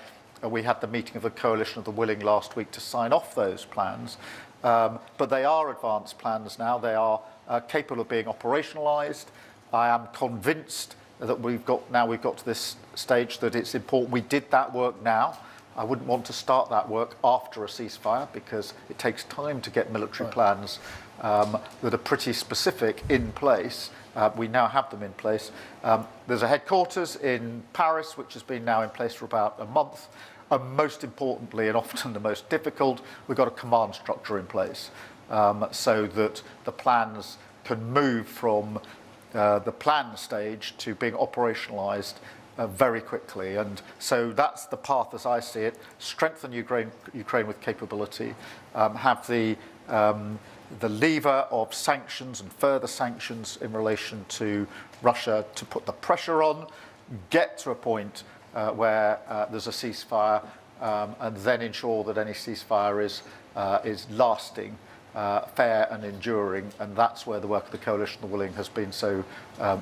we had the meeting of the Coalition of the Willing last week to sign off those plans. But they are advanced plans now. They are capable of being operationalised. I am convinced that we've got to this stage that it's important we did that work now. I wouldn't want to start that work after a ceasefire because it takes time to get military plans that are pretty specific in place. We now have them in place. There's a headquarters in Paris, which has been now in place for about a month. And most importantly, and often the most difficult, we've got a command structure in place so that the plans can move from the plan stage to being operationalised very quickly. And so that's the path as I see it. Strengthen Ukraine with capability, have the lever of sanctions and further sanctions in relation to Russia to put the pressure on, get to a point where there's a ceasefire, and then ensure that any ceasefire is lasting, fair and enduring, and that's where the work of the Coalition of the Willing has been so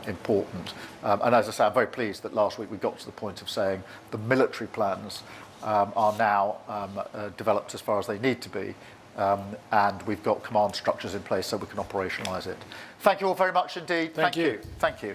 important. And as I say, I'm very pleased that last week we got to the point of saying the military plans are now developed as far as they need to be, and we've got command structures in place so we can operationalise it. Thank you all very much indeed. Thank you. Thank you.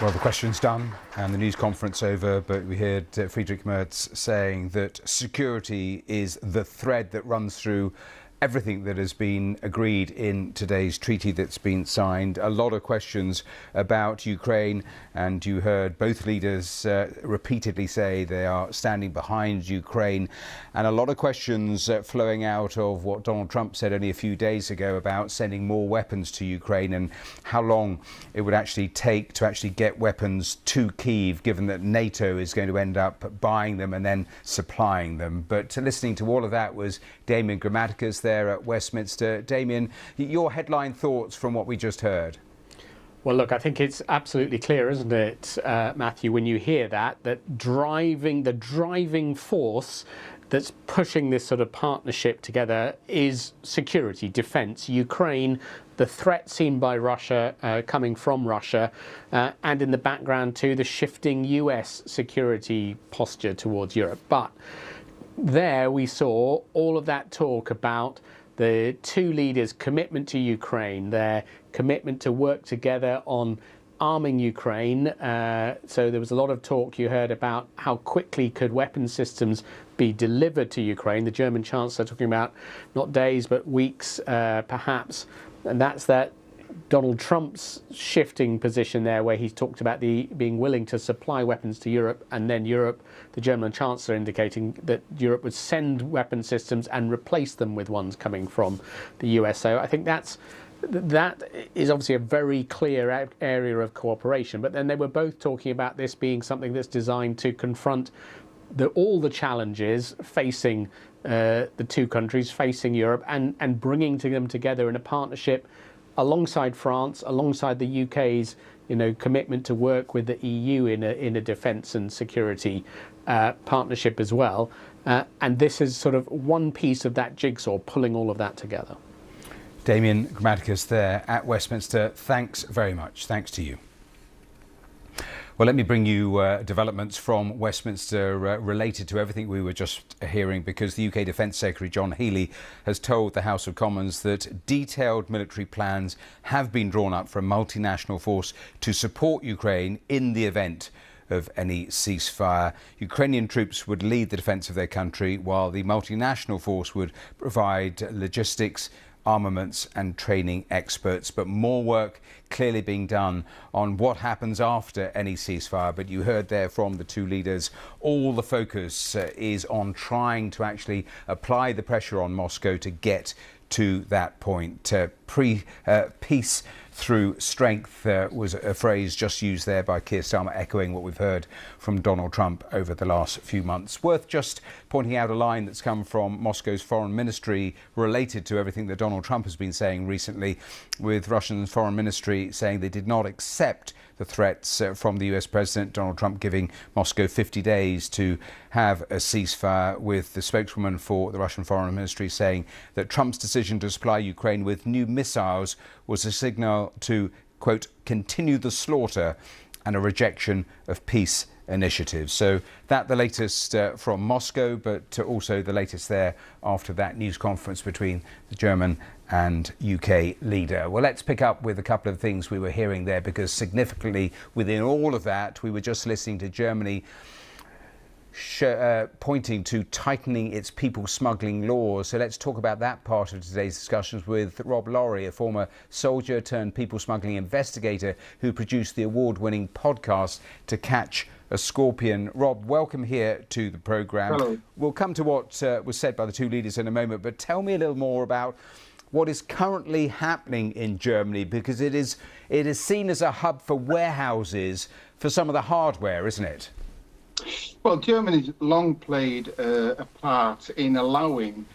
Well, the question's done and the news conference over, but we heard Friedrich Merz saying that security is the thread that runs through everything that has been agreed in today's treaty that's been signed. A lot of questions about Ukraine, and you heard both leaders repeatedly say they are standing behind Ukraine, and a lot of questions flowing out of what Donald Trump said only a few days ago about sending more weapons to Ukraine and how long it would actually take to actually get weapons to Kyiv, given that NATO is going to end up buying them and then supplying them. But listening to all of that was Damian Grammaticus there at Westminster. Damian, your headline thoughts from what we just heard? Well, look, I think it's absolutely clear, isn't it, Matthew, when you hear that the driving force that's pushing this sort of partnership together is security, defence, Ukraine, the threat seen by Russia, coming from Russia, and in the background too, the shifting US security posture towards Europe. But there we saw all of that talk about the two leaders' commitment to Ukraine, their commitment to work together on arming Ukraine. So there was a lot of talk you heard about how quickly could weapon systems be delivered to Ukraine. The German Chancellor talking about not days but weeks perhaps. And that's that Donald Trump's shifting position there, where he's talked about being willing to supply weapons to Europe, and then Europe, the German Chancellor indicating that Europe would send weapon systems and replace them with ones coming from the US. So I think that is obviously a very clear area of cooperation. But then they were both talking about this being something that's designed to confront all the challenges facing the two countries, facing Europe, and bringing them together in a partnership alongside France, alongside the UK's commitment to work with the EU in a defence and security partnership as well. And this is sort of one piece of that jigsaw, pulling all of that together. Damian Grammaticus there at Westminster, thanks very much. Thanks to you. Well, let me bring you developments from Westminster related to everything we were just hearing, because the UK Defence Secretary John Healey has told the House of Commons that detailed military plans have been drawn up for a multinational force to support Ukraine in the event of any ceasefire. Ukrainian troops would lead the defence of their country, while the multinational force would provide logistics, armaments and training experts. But more work clearly being done on what happens after any ceasefire. But you heard there from the two leaders, all the focus is on trying to actually apply the pressure on Moscow to get to that point. Peace through strength was a phrase just used there by Keir Starmer, echoing what we've heard from Donald Trump over the last few months. Worth just pointing out a line that's come from Moscow's foreign ministry related to everything that Donald Trump has been saying recently, with Russian foreign ministry saying they did not accept the threats from the US President, Donald Trump giving Moscow 50 days to have a ceasefire, with the spokeswoman for the Russian Foreign Ministry saying that Trump's decision to supply Ukraine with new missiles was a signal to, quote, continue the slaughter and a rejection of peace initiatives. So that the latest from Moscow, but also the latest there after that news conference between the German and UK leader. Well, let's pick up with a couple of things we were hearing there, because significantly within all of that, we were just listening to Germany pointing to tightening its people smuggling laws. So let's talk about that part of today's discussions with Rob Laurie, a former soldier turned people smuggling investigator who produced the award-winning podcast To Catch a Scorpion. Rob, welcome here to the programme. Hello. We'll come to what was said by the two leaders in a moment, but tell me a little more about what is currently happening in Germany, because it is seen as a hub for warehouses for some of the hardware, isn't it? Well, Germany's long played a part in allowing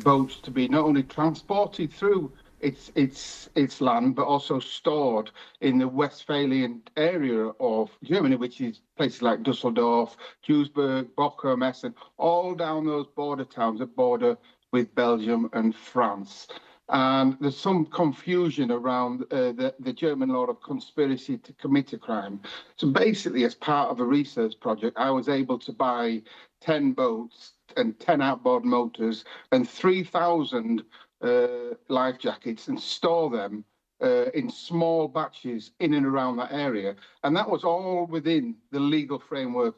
boats to be not only transported through its land, but also stored in the Westphalian area of Germany, which is places like Dusseldorf, Duisburg, Bochum, Essen, all down those border towns that border with Belgium and France. And there's some confusion around the German law of conspiracy to commit a crime. So basically, as part of a research project, I was able to buy 10 boats and 10 outboard motors and 3,000 life jackets and store them in small batches in and around that area. And that was all within the legal framework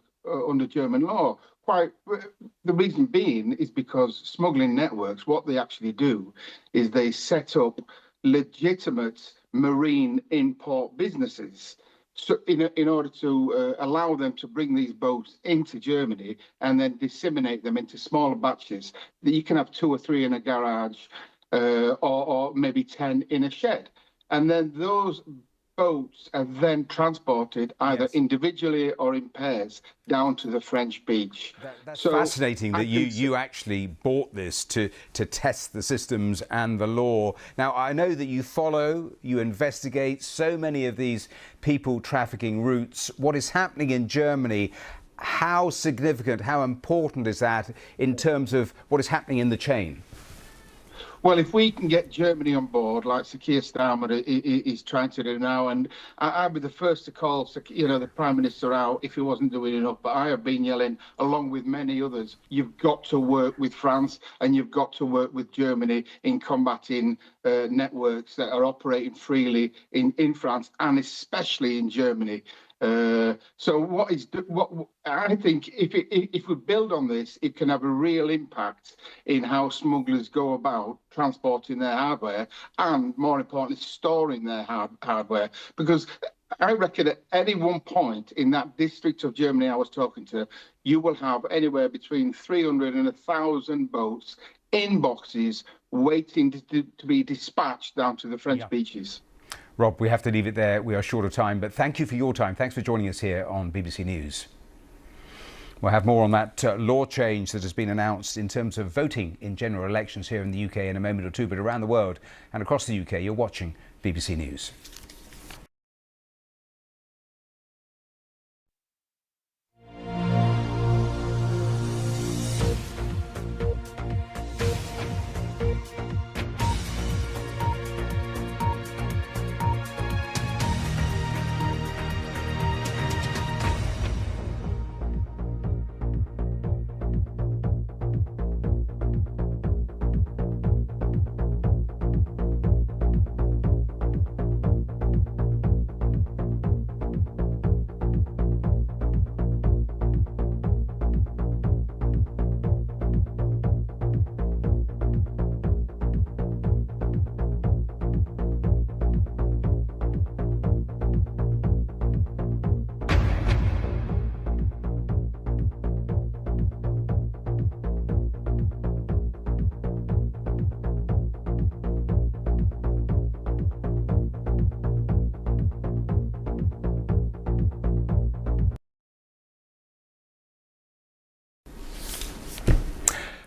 under German law. The reason being is because smuggling networks, what they actually do is they set up legitimate marine import businesses. So in order to allow them to bring these boats into Germany and then disseminate them into smaller batches, that you can have 2 or 3 in a garage or maybe 10 in a shed. And then those boats are then transported either individually or in pairs down to the French beach. That's fascinating that you actually bought this to test the systems and the law. Now, I know that you investigate so many of these people trafficking routes. What is happening in Germany, how significant, how important is that in terms of what is happening in the chain? Well, if we can get Germany on board, like Sir Keir Starmer is trying to do now, and I'd be the first to call, the Prime Minister out if he wasn't doing enough, but I have been yelling, along with many others, you've got to work with France and you've got to work with Germany in combating networks that are operating freely in France and especially in Germany. So what I think, if we build on this, it can have a real impact in how smugglers go about transporting their hardware and, more importantly, storing their hardware. Because I reckon at any one point in that district of Germany I was talking to, you will have anywhere between 300 and 1,000 boats in boxes waiting to be dispatched down to the French beaches. Rob, we have to leave it there. We are short of time, but thank you for your time. Thanks for joining us here on BBC News. We'll have more on that law change that has been announced in terms of voting in general elections here in the UK in a moment or two, but around the world and across the UK, you're watching BBC News.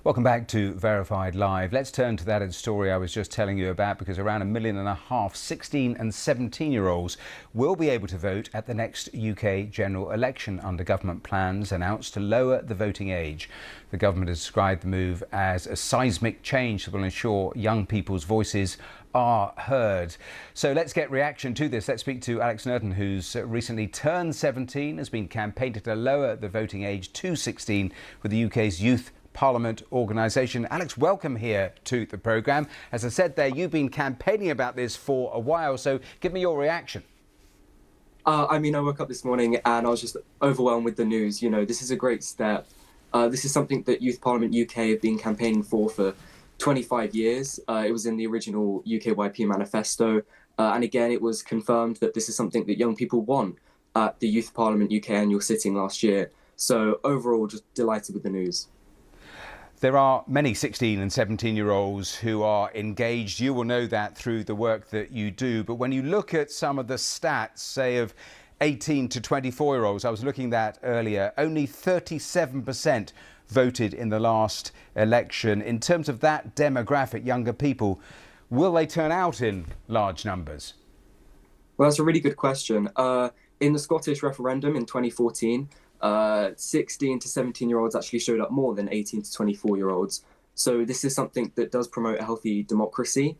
Welcome back to Verified Live. Let's turn to that story I was just telling you about, because around 1.5 million 16 and 17-year-olds will be able to vote at the next UK general election under government plans announced to lower the voting age. The government has described the move as a seismic change that will ensure young people's voices are heard. So let's get reaction to this. Let's speak to Alex Nerton, who's recently turned 17, has been campaigning to lower the voting age to 16 with the UK's Youth Parliament organisation. Alex, welcome here to the programme. As I said there, you've been campaigning about this for a while, so give me your reaction. I woke up this morning and I was just overwhelmed with the news. You know, this is a great step. This is something that Youth Parliament UK have been campaigning for 25 years. It was in the original UKYP manifesto. And again, it was confirmed that this is something that young people want at the Youth Parliament UK annual sitting last year. So overall, just delighted with the news. There are many 16 and 17-year-olds who are engaged. You will know that through the work that you do. But when you look at some of the stats, say, of 18 to 24-year-olds, I was looking at that earlier, only 37% voted in the last election. In terms of that demographic, younger people, will they turn out in large numbers? Well, that's a really good question. In the Scottish referendum in 2014, 16 to 17-year-olds actually showed up more than 18 to 24-year-olds. So this is something that does promote a healthy democracy.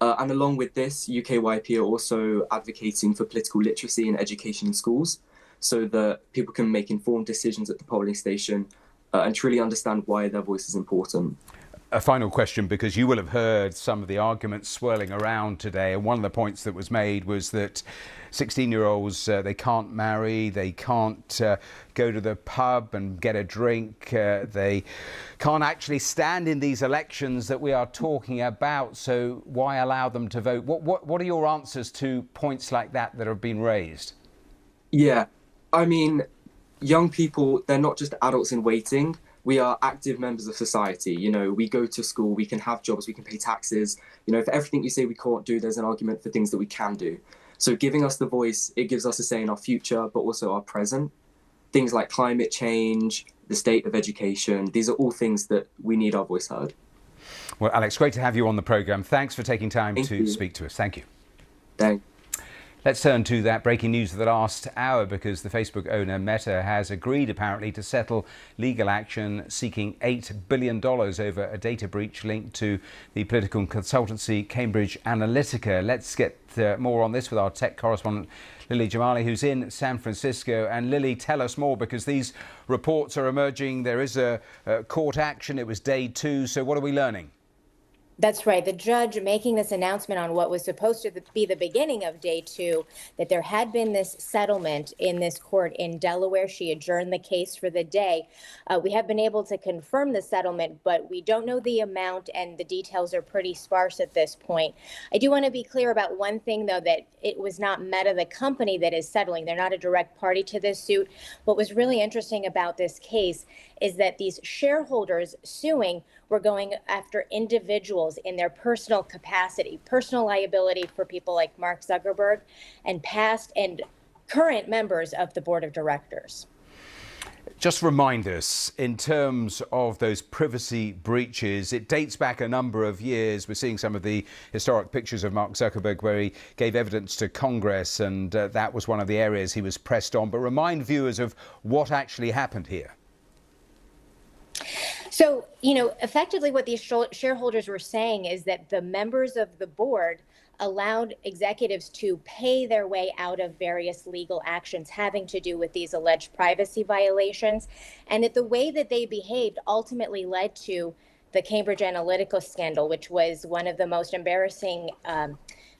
And along with this, UKYP are also advocating for political literacy and education in schools so that people can make informed decisions at the polling station and truly understand why their voice is important. a final question, because you will have heard some of the arguments swirling around today, and one of the points that was made was that 16-year-olds, they can't marry, they can't go to the pub and get a drink, they can't actually stand in these elections that we are talking about, so why allow them to vote? What are your answers to points like that that have been raised? Yeah, I mean, young people, they're not just adults in waiting. We are active members of society. You know, we go to school, we can have jobs, we can pay taxes. You know, for everything you say we can't do, there's an argument for things that we can do. So giving us the voice, it gives us a say in our future, but also our present. Things like climate change, the state of education, these are all things that we need our voice heard. Well, Alex, great to have you on the programme. Thanks for taking time to speak to us. Thank you. Thanks. Let's turn to that breaking news of the last hour, because the Facebook owner Meta has agreed apparently to settle legal action seeking $8 billion over a data breach linked to the political consultancy Cambridge Analytica. Let's get more on this with our tech correspondent Lily Jamali, who's in San Francisco. And Lily, tell us more, because these reports are emerging. There is a court action. It was day 2. So what are we learning? That's right. The judge making this announcement on what was supposed to be the beginning of day 2, that there had been this settlement in this court in Delaware. She adjourned the case for the day. We have been able to confirm the settlement, but we don't know the amount, and the details are pretty sparse at this point. I do want to be clear about one thing, though, that it was not Meta, the company, that is settling. They're not a direct party to this suit. What was really interesting about this case is that these shareholders suing were going after individuals in their personal capacity, personal liability for people like Mark Zuckerberg and past and current members of the board of directors. Just remind us, in terms of those privacy breaches, it dates back a number of years. We're seeing some of the historic pictures of Mark Zuckerberg where he gave evidence to Congress, and that was one of the areas he was pressed on. But remind viewers of what actually happened here. So, you know, effectively what these shareholders were saying is that the members of the board allowed executives to pay their way out of various legal actions having to do with these alleged privacy violations, and that the way that they behaved ultimately led to the Cambridge Analytica scandal, which was one of the most embarrassing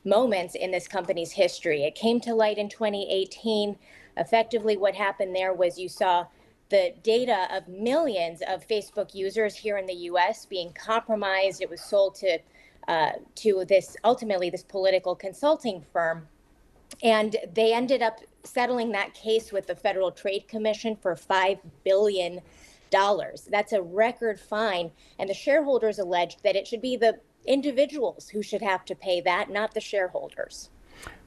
moments in this company's history. It came to light in 2018. Effectively, what happened there was you saw the data of millions of Facebook users here in the U.S. being compromised. It was sold to this, ultimately, this political consulting firm. And they ended up settling that case with the Federal Trade Commission for $5 billion. That's a record fine. And the shareholders alleged that it should be the individuals who should have to pay that, not the shareholders.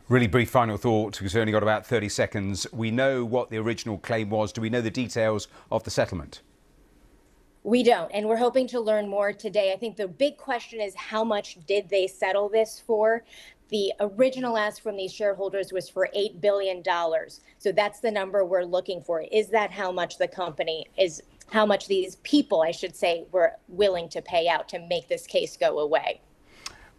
Really brief final thought, because we've only got about 30 seconds. We know what the original claim was. Do we know the details of the settlement? We don't, and we're hoping to learn more today. I think the big question is, how much did they settle this for? The original ask from these shareholders was for $8 billion. So that's the number we're looking for. Is that how much the company is, how much these people, I should say, were willing to pay out to make this case go away?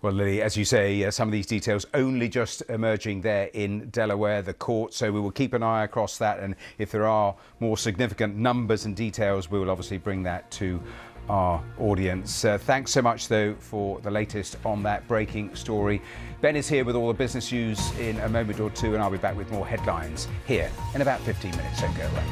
Well, Lily, as you say, some of these details only just emerging there in Delaware, the court. So we will keep an eye across that. And if there are more significant numbers and details, we will obviously bring that to our audience. Thanks so much, though, for the latest on that breaking story. Ben is here with all the business news in a moment or two, and I'll be back with more headlines here in about 15 minutes. Don't go away.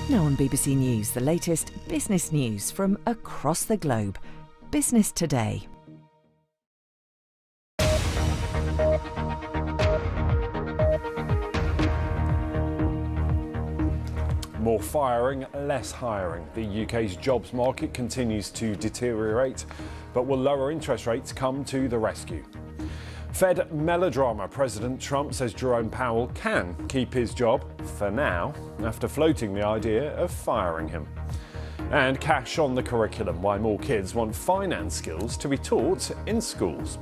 Now on BBC News, the latest business news from across the globe. Business Today. More firing, less hiring. The UK's jobs market continues to deteriorate, but will lower interest rates come to the rescue? Fed melodrama President Trump says Jerome Powell can keep his job for now after floating the idea of firing him. And cash on the curriculum, why more kids want finance skills to be taught in schools.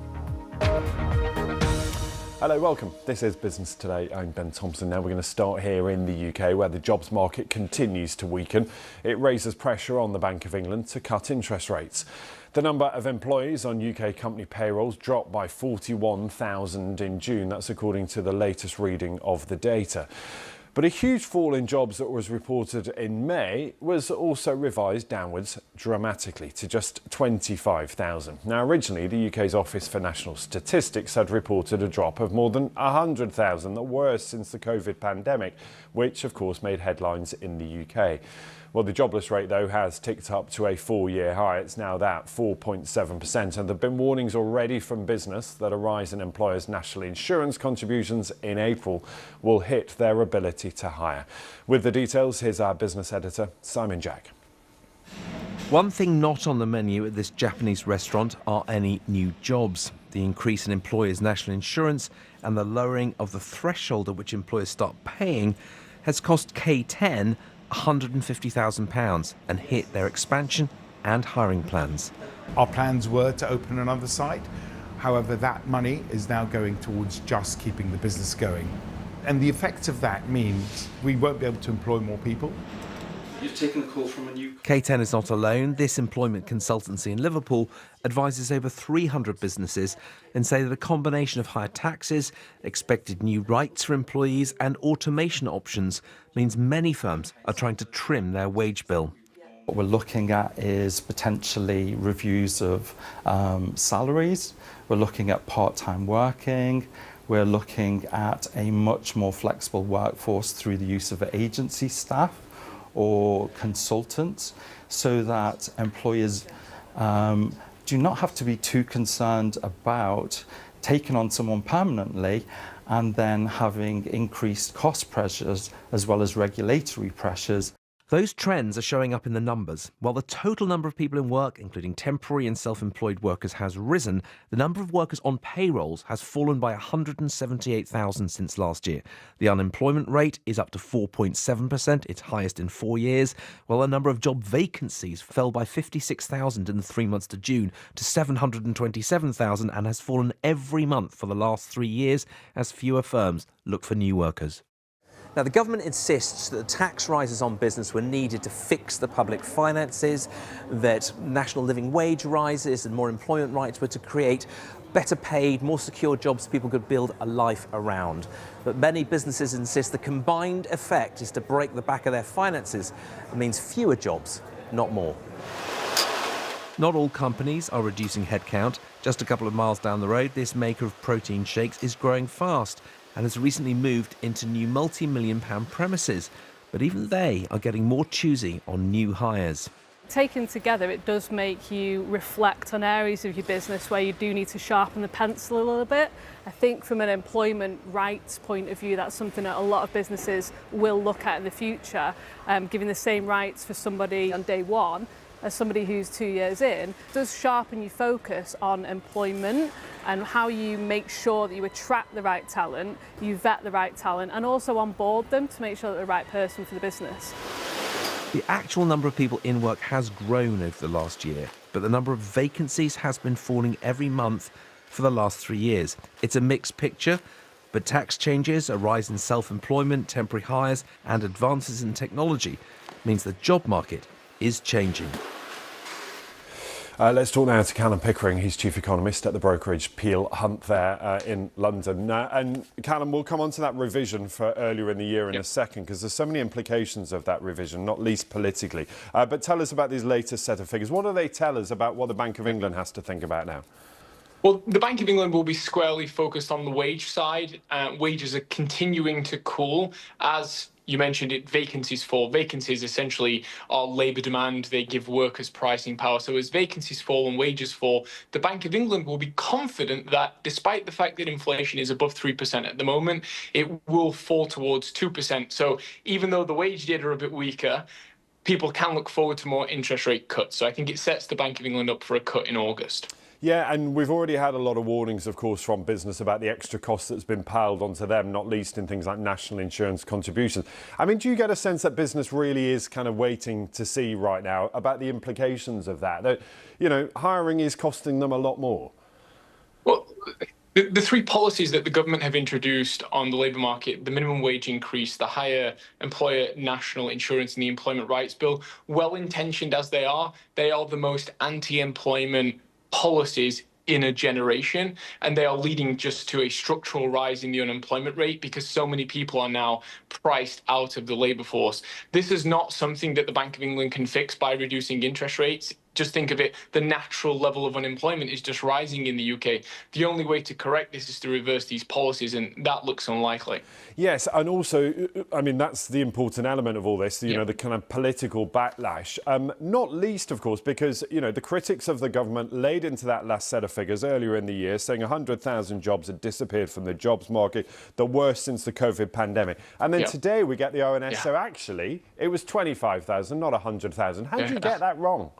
Hello, welcome. This is Business Today. I'm Ben Thompson. Now we're going to start here in the UK, where the jobs market continues to weaken. It raises pressure on the Bank of England to cut interest rates. The number of employees on UK company payrolls dropped by 41,000 in June. That's according to the latest reading of the data. But a huge fall in jobs that was reported in May was also revised downwards dramatically to just 25,000. Now, originally, the UK's Office for National Statistics had reported a drop of more than 100,000, the worst since the COVID pandemic, which, of course, made headlines in the UK. Well, the jobless rate, though, has ticked up to a 4-year high. It's now at 4.7%. And there have been warnings already from business that a rise in employers' national insurance contributions in April will hit their ability to hire. With the details, here's our business editor, Simon Jack. One thing not on the menu at this Japanese restaurant are any new jobs. The increase in employers' national insurance and the lowering of the threshold at which employers start paying has cost K10 £150,000 and hit their expansion and hiring plans. Our plans were to open another site. However, that money is now going towards just keeping the business going. And the effect of that means we won't be able to employ more people. You've taken a call from a new... K10 is not alone. This employment consultancy in Liverpool advises over 300 businesses and say that a combination of higher taxes, expected new rights for employees and automation options means many firms are trying to trim their wage bill. What we're looking at is potentially reviews of salaries. We're looking at part-time working. We're looking at a much more flexible workforce through the use of agency staff or consultants. so that employers do not have to be too concerned about taking on someone permanently and then having increased cost pressures as well as regulatory pressures. Those trends are showing up in the numbers. While the total number of people in work, including temporary and self-employed workers, has risen, the number of workers on payrolls has fallen by 178,000 since last year. The unemployment rate is up to 4.7%, its highest in 4 years, while the number of job vacancies fell by 56,000 in the 3 months to June to 727,000 and has fallen every month for the last 3 years as fewer firms look for new workers. Now, the government insists that the tax rises on business were needed to fix the public finances, that national living wage rises and more employment rights were to create better paid, more secure jobs people could build a life around. But many businesses insist the combined effect is to break the back of their finances. It means fewer jobs, not more. Not all companies are reducing headcount. Just a couple of miles down the road, this maker of protein shakes is growing fast and has recently moved into new multi-million-pound premises. But even they are getting more choosy on new hires. Taken together, it does make you reflect on areas of your business where you do need to sharpen the pencil a little bit. I think from an employment rights point of view, that's something that a lot of businesses will look at in the future, giving the same rights for somebody on day one as somebody who's 2 years in. It does sharpen your focus on employment and how you make sure that you attract the right talent, you vet the right talent, and also onboard them to make sure they're the right person for the business. The actual number of people in work has grown over the last year, but the number of vacancies has been falling every month for the last 3 years. It's a mixed picture, but tax changes, a rise in self-employment, temporary hires, and advances in technology means the job market is changing. Let's talk now to Callum Pickering. He's chief economist at the brokerage Peel Hunt there in London. And Callum, we'll come on to that revision for earlier in the year in a second, because there's so many implications of that revision, not least politically. But tell us about these latest set of figures. What do they tell us about what the Bank of England has to think about now? Well, the Bank of England will be squarely focused on the wage side. Wages are continuing to cool as you mentioned it, vacancies fall. Vacancies essentially are labour demand. They give workers pricing power. So as vacancies fall and wages fall, the Bank of England will be confident that despite the fact that inflation is above 3% at the moment, it will fall towards 2%. So even though the wage data are a bit weaker, people can look forward to more interest rate cuts. So I think it sets the Bank of England up for a cut in August. Yeah, and we've already had a lot of warnings, of course, from business about the extra cost that's been piled onto them, not least in things like national insurance contributions. I mean, do you get a sense that business really is kind of waiting to see right now about the implications of that? That, you know, hiring is costing them a lot more. Well, the three policies that the government have introduced on the labour market, the minimum wage increase, the higher employer national insurance and the employment rights bill, well-intentioned as they are the most anti-employment policies in a generation, and they are leading just to a structural rise in the unemployment rate because so many people are now priced out of the labour force. This is not something that the Bank of England can fix by reducing interest rates. Just think of it, the natural level of unemployment is just rising in the UK. The only way to correct this is to reverse these policies, and that looks unlikely. Yes, and also, I mean, that's the important element of all this, you know, the kind of political backlash. Not least, of course, because, you know, the critics of the government laid into that last set of figures earlier in the year, saying 100,000 jobs had disappeared from the jobs market, the worst since the COVID pandemic. And then today we get the ONS, so actually it was 25,000, not 100,000. How did you get that wrong?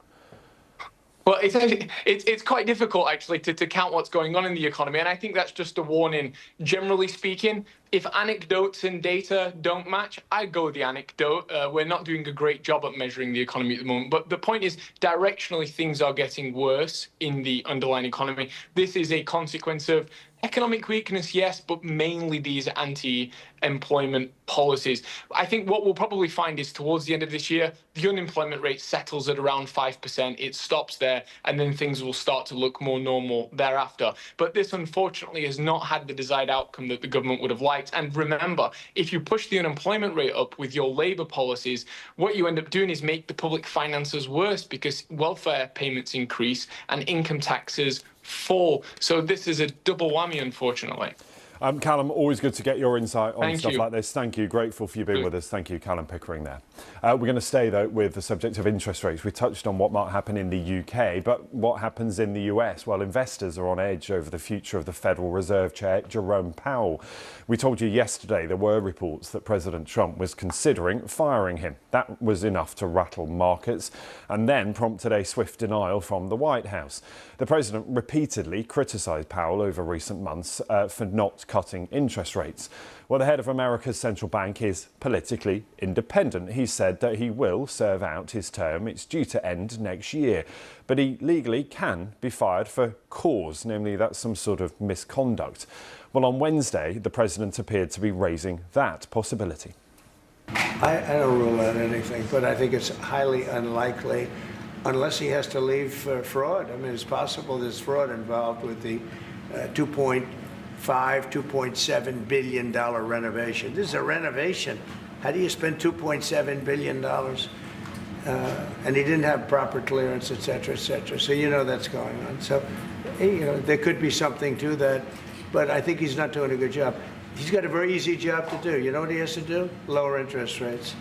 Well, it's quite difficult, actually, to count what's going on in the economy. And I think that's just a warning. Generally speaking, if anecdotes and data don't match, I go with the anecdote. We're not doing a great job at measuring the economy at the moment. But the point is, directionally, things are getting worse in the underlying economy. This is a consequence of economic weakness, yes, but mainly these anti-employment policies. I think what we'll probably find is towards the end of this year, the unemployment rate settles at around 5%. It stops there, and then things will start to look more normal thereafter. But this, unfortunately, has not had the desired outcome that the government would have liked. And remember, if you push the unemployment rate up with your labour policies, what you end up doing is make the public finances worse because welfare payments increase and income taxes fall. So this is a double whammy, unfortunately. Callum, always good to get your insight on Thank stuff you. like this. Thank you. Grateful for you being with us. Thank you, Callum Pickering there. We're going to stay, though, with the subject of interest rates. We touched on what might happen in the UK, but what happens in the US? Well, investors are on edge over the future of the Federal Reserve Chair, Jerome Powell. We told you yesterday there were reports that President Trump was considering firing him. That was enough to rattle markets and then prompted a swift denial from the White House. The president repeatedly criticised Powell over recent months for not cutting interest rates. Well, the head of America's central bank is politically independent. He said that he will serve out his term. It's due to end next year. But he legally can be fired for cause, namely that's some sort of misconduct. Well, on Wednesday, the president appeared to be raising that possibility. I don't rule out anything, but I think it's highly unlikely unless he has to leave for fraud. I mean, it's possible there's fraud involved with the $2.7 billion renovation. This is a renovation. How do you spend $2.7 billion? And he didn't have proper clearance, et cetera, et cetera. So you know that's going on. So, you know, there could be something to that, but I think he's not doing a good job. He's got a very easy job to do. You know what he has to do? Lower interest rates.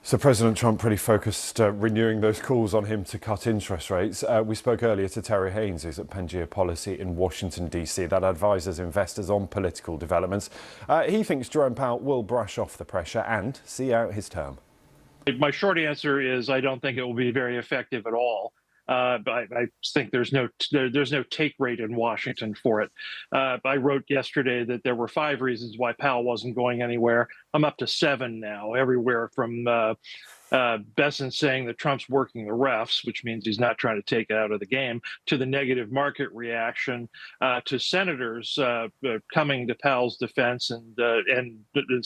So President Trump pretty focused renewing those calls on him to cut interest rates. We spoke earlier to Terry Haynes, who's at Pangea Policy in Washington, D.C., that advises investors on political developments. He thinks Jerome Powell will brush off the pressure and see out his term. My short answer is I don't think it will be very effective at all. But I think there's no take rate in Washington for it. I wrote yesterday that there were 5 reasons why Powell wasn't going anywhere. I'm up to 7 now, everywhere from Bessent saying that Trump's working the refs, which means he's not trying to take it out of the game, to the negative market reaction, to senators coming to Powell's defense and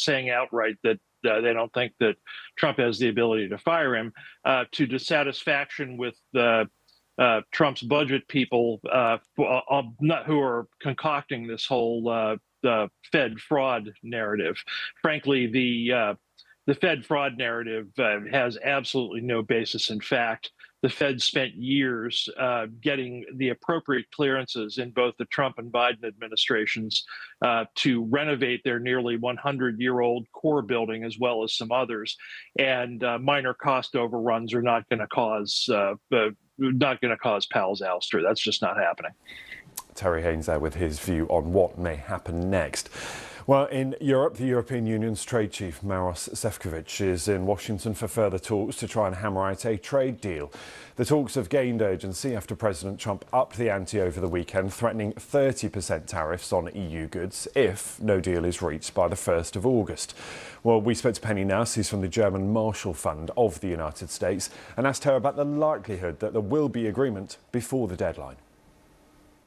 saying outright that they don't think that Trump has the ability to fire him, to dissatisfaction with Trump's budget people who are concocting this whole Fed fraud narrative. Frankly, the Fed fraud narrative has absolutely no basis in fact. The Fed spent years getting the appropriate clearances in both the Trump and Biden administrations to renovate their nearly 100-year-old core building, as well as some others. And minor cost overruns are not going to cause Powell's ouster. That's just not happening. Terry Haynes there with his view on what may happen next. Well, in Europe, the European Union's trade chief, Maros Sefcovic, is in Washington for further talks to try and hammer out a trade deal. The talks have gained urgency after President Trump upped the ante over the weekend, threatening 30% tariffs on EU goods if no deal is reached by the 1st of August. Well, we spoke to Penny Nass, who's from the German Marshall Fund of the United States, and asked her about the likelihood that there will be agreement before the deadline.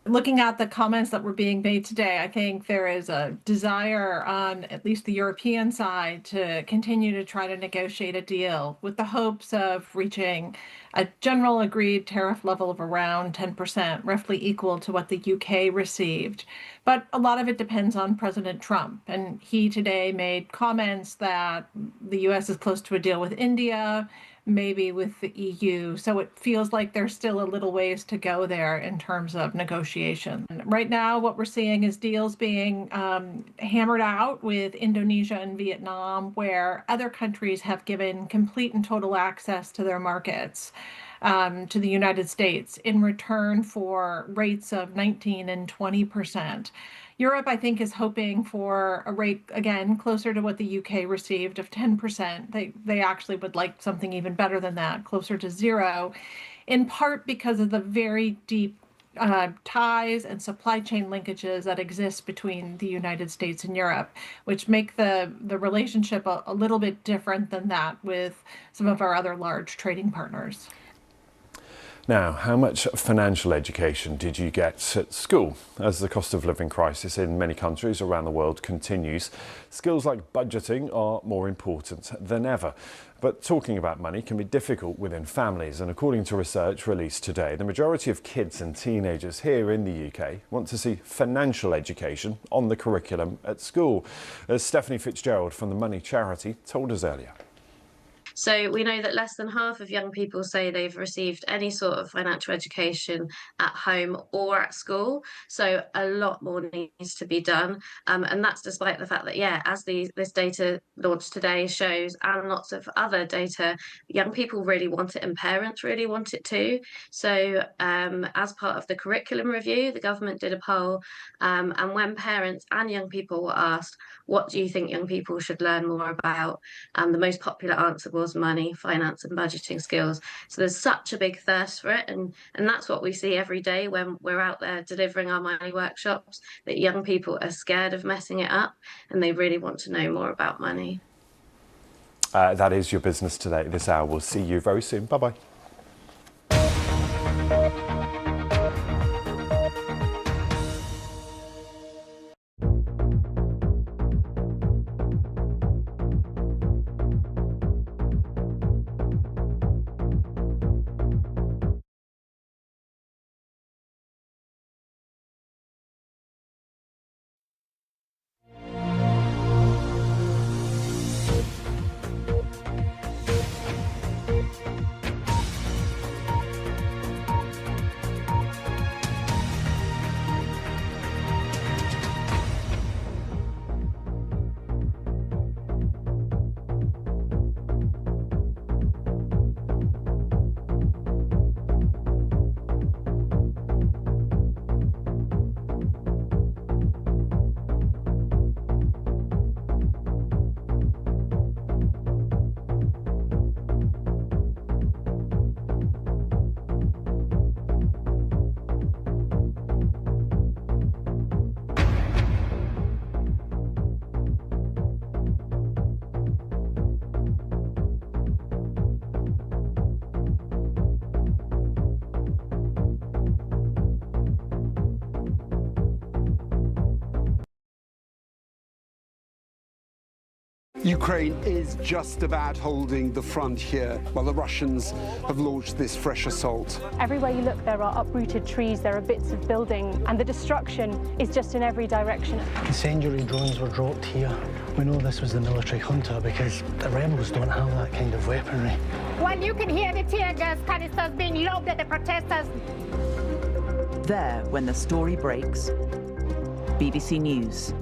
Looking at the comments that were being made today, I think there is a desire on at least the European side to continue to try to negotiate a deal with the hopes of reaching a general agreed tariff level of around 10%, roughly equal to what the UK received. But a lot of it depends on President Trump. And he today made comments that the US is close to a deal with India, maybe with the EU. So it feels like there's still a little ways to go there in terms of negotiation. Right now, what we're seeing is deals being hammered out with Indonesia and Vietnam, where other countries have given complete and total access to their markets to the United States in return for rates of 19 and 20%. Europe, I think, is hoping for a rate, again, closer to what the UK received of 10%. They actually would like something even better than that, closer to 0, in part because of the very deep ties and supply chain linkages that exist between the United States and Europe, which make the relationship a little bit different than that with some of our other large trading partners. Now, how much financial education did you get at school? As the cost of living crisis in many countries around the world continues, skills like budgeting are more important than ever. But talking about money can be difficult within families, and according to research released today, the majority of kids and teenagers here in the UK want to see financial education on the curriculum at school, as Stephanie Fitzgerald from the Money Charity told us earlier. So we know that less than half of young people say they've received any sort of financial education at home or at school. So a lot more needs to be done. And that's despite the fact that, yeah, as this data launched today shows, and lots of other data, young people really want it and parents really want it too. So as part of the curriculum review, the government did a poll, and when parents and young people were asked, what do you think young people should learn more about? The most popular answer was money, finance and budgeting skills. So there's such a big thirst for it, and that's what we see every day when we're out there delivering our money workshops, that young people are scared of messing it up and they really want to know more about money. That is your business today this hour. We'll see you very soon. Bye-bye. Ukraine is just about holding the front here while the Russians have launched this fresh assault. Everywhere you look, there are uprooted trees, there are bits of building, and the destruction is just in every direction. Incendiary drones were dropped here. We know this was the military junta because the rebels don't have that kind of weaponry. When you can hear the tear gas canisters being lobbed at the protesters. There, when the story breaks, BBC News.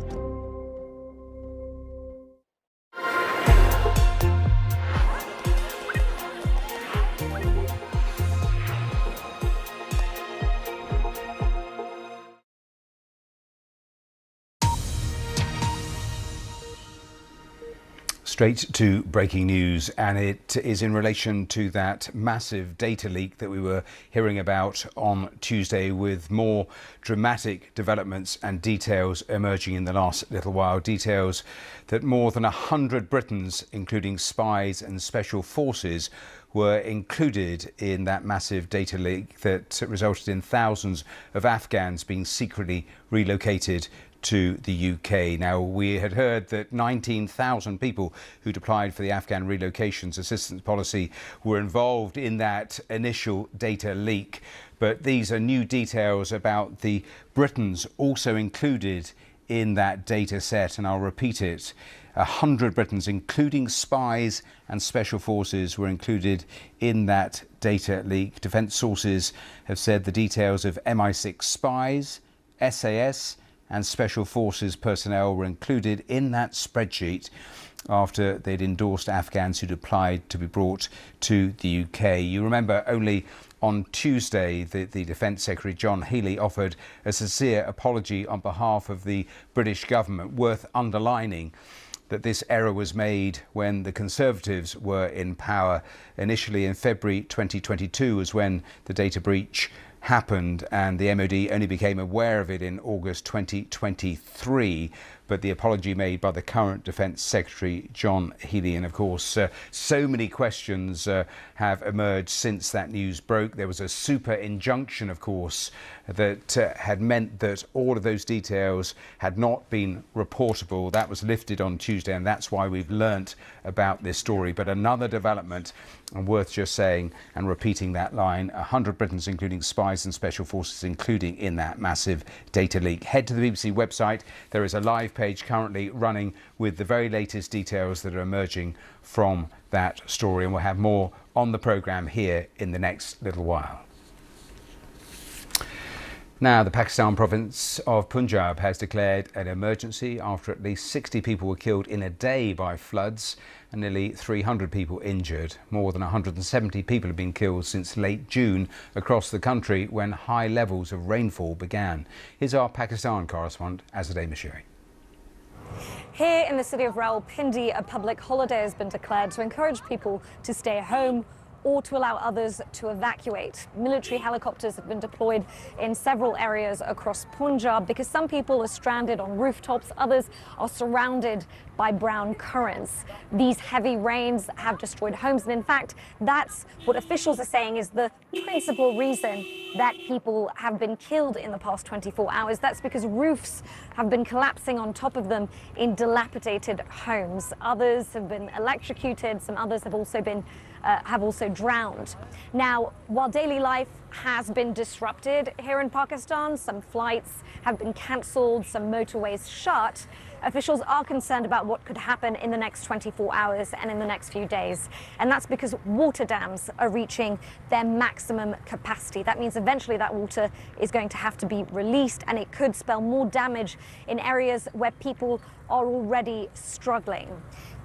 Straight to breaking news, and it is in relation to that massive data leak that we were hearing about on Tuesday, with more dramatic developments and details emerging in the last little while. Details that more than 100 Britons, including spies and special forces, were included in that massive data leak that resulted in thousands of Afghans being secretly relocated to the UK. Now, we had heard that 19,000 people who'd applied for the Afghan Relocations Assistance Policy were involved in that initial data leak. But these are new details about the Britons also included in that data set, and I'll repeat it. 100 Britons, including spies and special forces, were included in that data leak. Defence sources have said the details of MI6 spies, SAS and special forces personnel were included in that spreadsheet after they'd endorsed Afghans who'd applied to be brought to the UK. You remember only on Tuesday the Defence Secretary John Healey offered a sincere apology on behalf of the British government, worth underlining that this error was made when the Conservatives were in power. Initially in February 2022 was when the data breach happened, and the MOD only became aware of it in August 2023. But the apology made by the current Defence Secretary John Healey, and of course so many questions have emerged since that news broke. There was a super injunction, of course, that had meant that all of those details had not been reportable. That was lifted on Tuesday, and that's why we've learnt about this story. But another development, and worth just saying and repeating that line, 100 Britons, including spies and special forces, including in that massive data leak. Head to the BBC website. There is a live page currently running with the very latest details that are emerging from that story, and we'll have more on the programme here in the next little while. Now, the Pakistan province of Punjab has declared an emergency after at least 60 people were killed in a day by floods and nearly 300 people injured. More than 170 people have been killed since late June across the country when high levels of rainfall began. Here's our Pakistan correspondent, Azadeh Mashiri. Here in the city of Rawalpindi, a public holiday has been declared to encourage people to stay home or to allow others to evacuate. Military helicopters have been deployed in several areas across Punjab because some people are stranded on rooftops, others are surrounded by brown currents. These heavy rains have destroyed homes, and in fact, that's what officials are saying is the principal reason that people have been killed in the past 24 hours. That's because roofs have been collapsing on top of them in dilapidated homes. Others have been electrocuted, some others have also drowned. Now, while daily life has been disrupted here in Pakistan, some flights have been cancelled, some motorways shut, officials are concerned about what could happen in the next 24 hours and in the next few days. And that's because water dams are reaching their maximum capacity. That means eventually that water is going to have to be released, and it could spell more damage in areas where people are already struggling.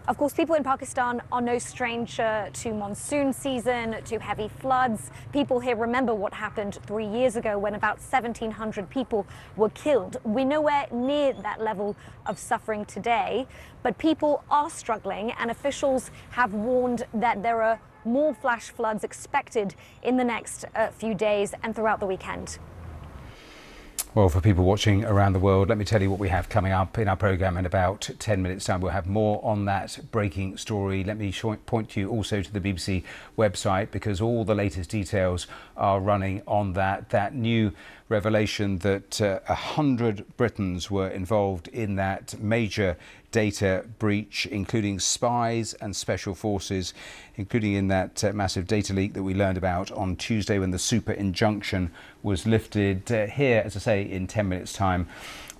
Of course, people in Pakistan are no stranger to monsoon season, to heavy floods. People here remember what happened 3 years ago when about 1,700 people were killed. We're nowhere near that level of suffering today, but people are struggling, and officials have warned that there are more flash floods expected in the next few days and throughout the weekend. Well, for people watching around the world, let me tell you what we have coming up in our programme in about 10 minutes' time. We'll have more on that breaking story. Let me point you also to the BBC website, because all the latest details are running on that new revelation that 100 Britons were involved in that major data breach, including spies and special forces, including in that massive data leak that we learned about on Tuesday when the super injunction was lifted. Here, as I say, in 10 minutes' time,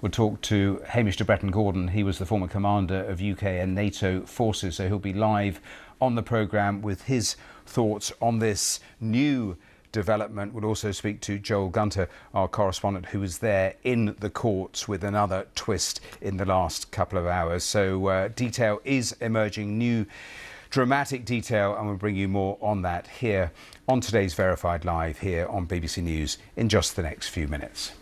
we'll talk to Hamish de Bretton-Gordon. He was the former commander of UK and NATO forces, so he'll be live on the programme with his thoughts on this new development. We'll also speak to Joel Gunter, our correspondent, who was there in the courts with another twist in the last couple of hours. So detail is emerging, new dramatic detail, and we'll bring you more on that here on today's Verified Live here on BBC News in just the next few minutes.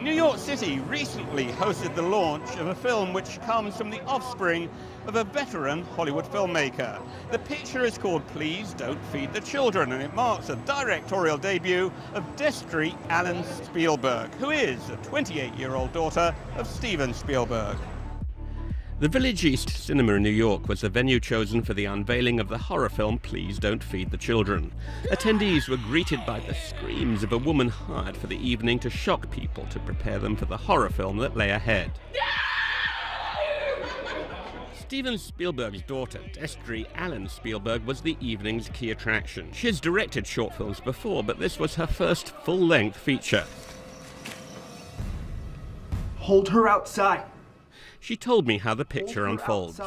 New York City recently hosted the launch of a film which comes from the offspring of a veteran Hollywood filmmaker. The picture is called Please Don't Feed the Children, and it marks the directorial debut of Destry Allen Spielberg, who is a 28-year-old daughter of Steven Spielberg. The Village East Cinema in New York was the venue chosen for the unveiling of the horror film Please Don't Feed the Children. Attendees were greeted by the screams of a woman hired for the evening to shock people to prepare them for the horror film that lay ahead. Steven Spielberg's daughter, Destry Allen Spielberg, was the evening's key attraction. She's directed short films before, but this was her first full-length feature. Hold her outside. She told me how the picture unfolds.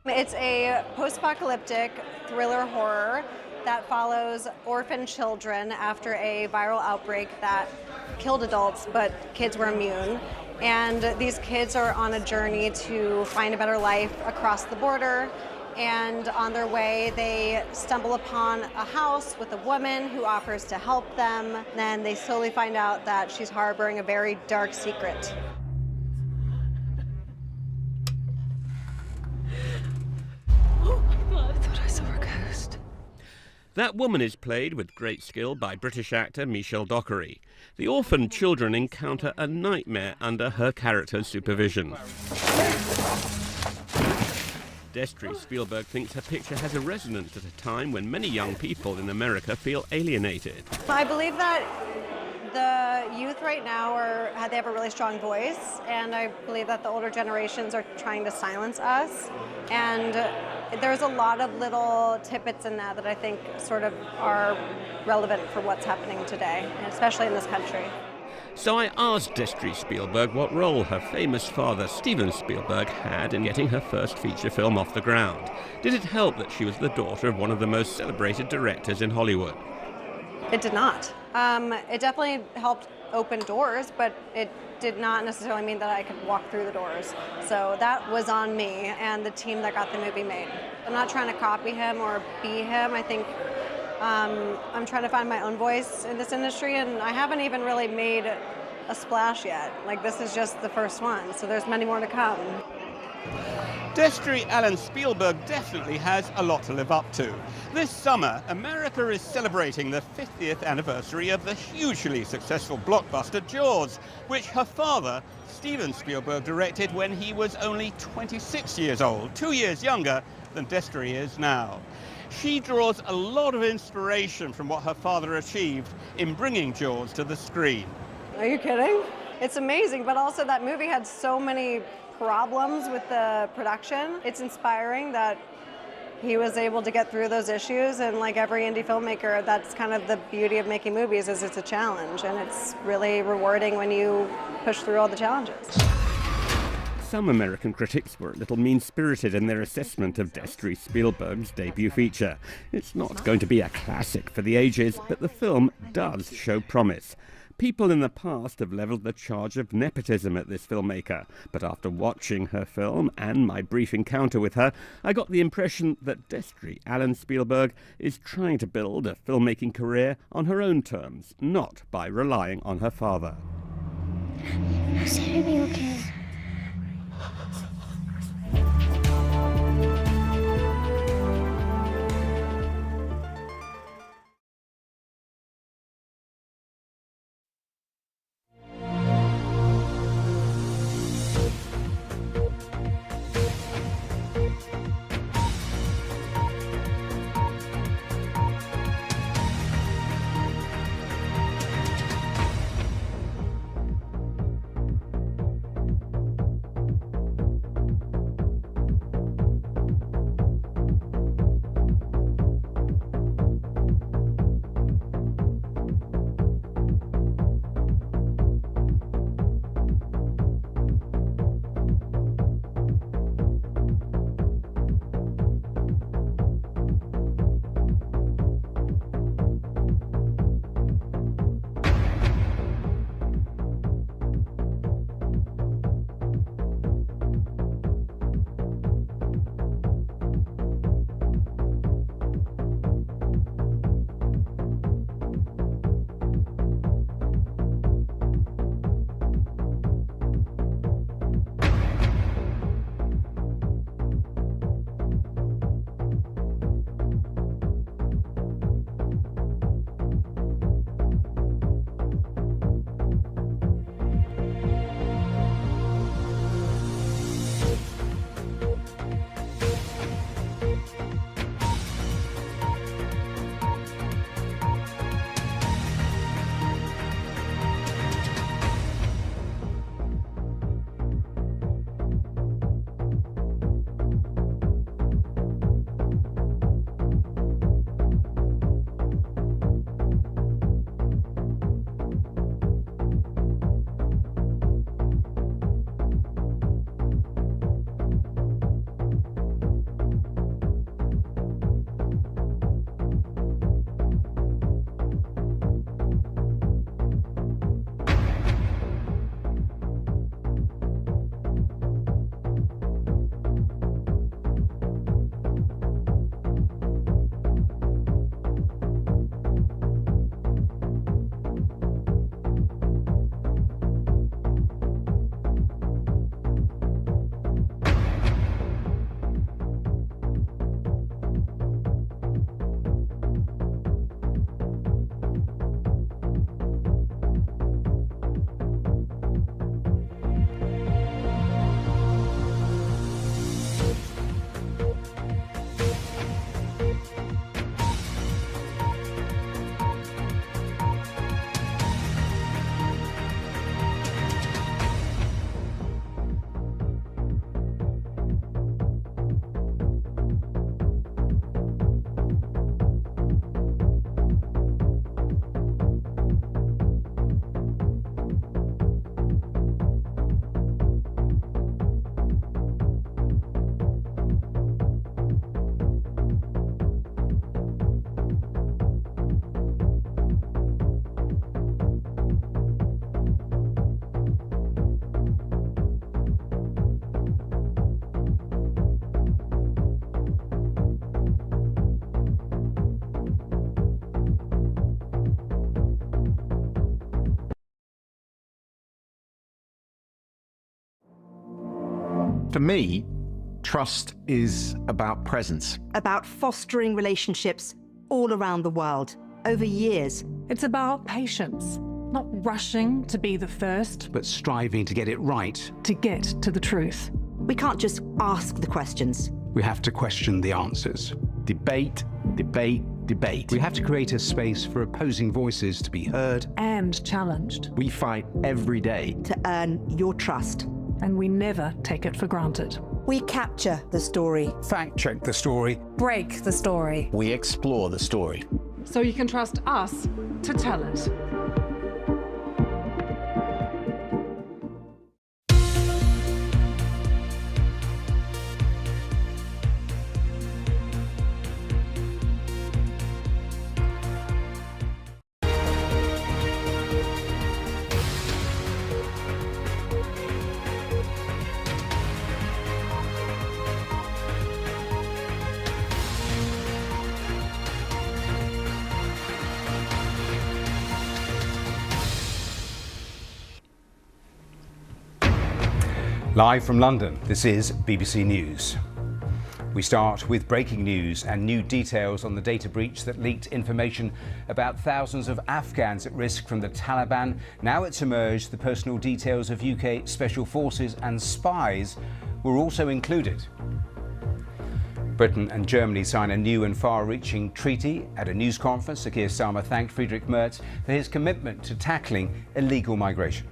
It's a post-apocalyptic thriller horror that follows orphan children after a viral outbreak that killed adults, but kids were immune. And these kids are on a journey to find a better life across the border. And on their way, they stumble upon a house with a woman who offers to help them. Then they slowly find out that she's harboring a very dark secret. I thought I saw a ghost. That woman is played with great skill by British actor Michelle Dockery. The orphaned children encounter a nightmare under her character's supervision. Destry Spielberg thinks her picture has a resonance at a time when many young people in America feel alienated. I believe that The youth right now they have a really strong voice, and I believe that the older generations are trying to silence us. And there's a lot of little tidbits in that I think sort of are relevant for what's happening today, especially in this country. So I asked Destry Spielberg what role her famous father, Steven Spielberg, had in getting her first feature film off the ground. Did it help that she was the daughter of one of the most celebrated directors in Hollywood? It did not. It definitely helped open doors, but it did not necessarily mean that I could walk through the doors. So that was on me and the team that got the movie made. I'm not trying to copy him or be him. I think I'm trying to find my own voice in this industry, and I haven't even really made a splash yet. Like, this is just the first one, so there's many more to come. Destry Alan Spielberg definitely has a lot to live up to. This summer, America is celebrating the 50th anniversary of the hugely successful blockbuster Jaws, which her father, Steven Spielberg, directed when he was only 26 years old, 2 years younger than Destry is now. She draws a lot of inspiration from what her father achieved in bringing Jaws to the screen. Are you kidding? It's amazing, but also that movie had so many problems with the production. It's inspiring that he was able to get through those issues, and like every indie filmmaker, that's kind of the beauty of making movies, is it's a challenge, and it's really rewarding when you push through all the challenges. Some American critics were a little mean-spirited in their assessment of Destry Spielberg's debut feature. It's not going to be a classic for the ages, but the film does show promise. People in the past have levelled the charge of nepotism at this filmmaker, but after watching her film and my brief encounter with her, I got the impression that Destry Alan Spielberg is trying to build a filmmaking career on her own terms, not by relying on her father. Is everything okay? For me, trust is about presence. About fostering relationships all around the world, over years. It's about patience, not rushing to be the first, but striving to get it right. To get to the truth. We can't just ask the questions. We have to question the answers. Debate, debate, debate. We have to create a space for opposing voices to be heard and challenged. We fight every day to earn your trust. And we never take it for granted. We capture the story. Fact check the story. Break the story. We explore the story. So you can trust us to tell it. Live from London, this is BBC News. We start with breaking news and new details on the data breach that leaked information about thousands of Afghans at risk from the Taliban. Now it's emerged the personal details of UK special forces and spies were also included. Britain and Germany sign a new and far-reaching treaty. At a news conference, Sir Keir Starmer thanked Friedrich Merz for his commitment to tackling illegal migration.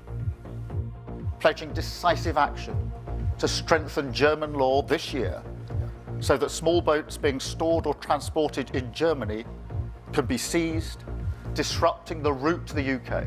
Pledging decisive action to strengthen German law this year so that small boats being stored or transported in Germany can be seized, disrupting the route to the UK.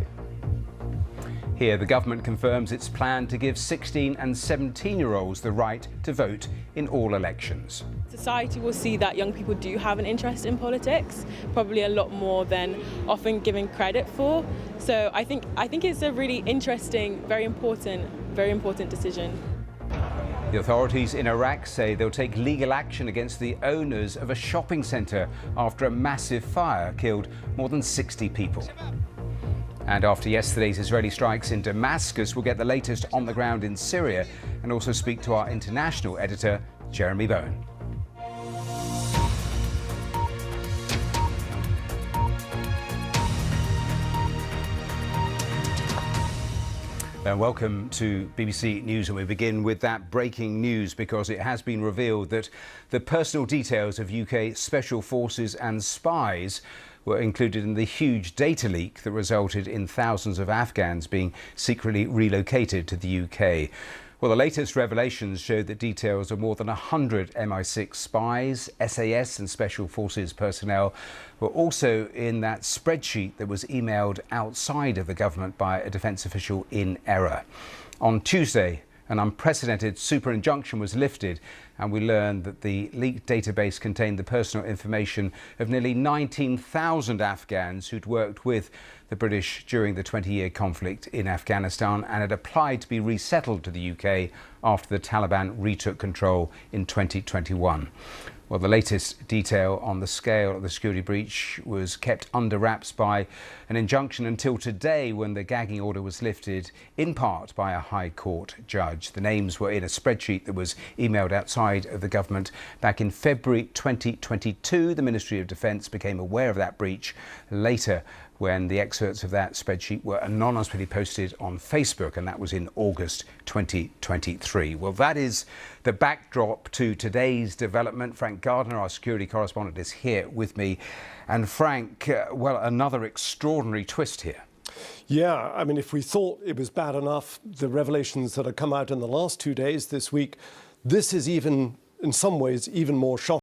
Here, the government confirms its plan to give 16 and 17-year-olds the right to vote in all elections. Society will see that young people do have an interest in politics, probably a lot more than often given credit for. So I think it's a really interesting, very important decision. The authorities in Iraq say they'll take legal action against the owners of a shopping centre after a massive fire killed more than 60 people. And after yesterday's Israeli strikes in Damascus, we'll get the latest on the ground in Syria and also speak to our international editor, Jeremy Bowen. And welcome to BBC News, and we begin with that breaking news because it has been revealed that the personal details of UK special forces and spies were included in the huge data leak that resulted in thousands of Afghans being secretly relocated to the UK. Well, the latest revelations showed that details of more than 100 MI6 spies, SAS and Special Forces personnel were also in that spreadsheet that was emailed outside of the government by a defence official in error. On Tuesday, an unprecedented super injunction was lifted, and we learned that the leaked database contained the personal information of nearly 19,000 Afghans who'd worked with the British during the 20-year conflict in Afghanistan and had applied to be resettled to the UK after the Taliban retook control in 2021. Well, the latest detail on the scale of the security breach was kept under wraps by an injunction until today, when the gagging order was lifted, in part by a High Court judge. The names were in a spreadsheet that was emailed outside of the government back in February 2022. The Ministry of Defence became aware of that breach later, when the excerpts of that spreadsheet were anonymously posted on Facebook, and that was in August 2023. Well, that is the backdrop to today's development. Frank Gardner, our security correspondent, is here with me. And Frank, well, another extraordinary twist here. Yeah, I mean, if we thought it was bad enough, the revelations that have come out in the last 2 days this week, this is even, in some ways, even more shocking.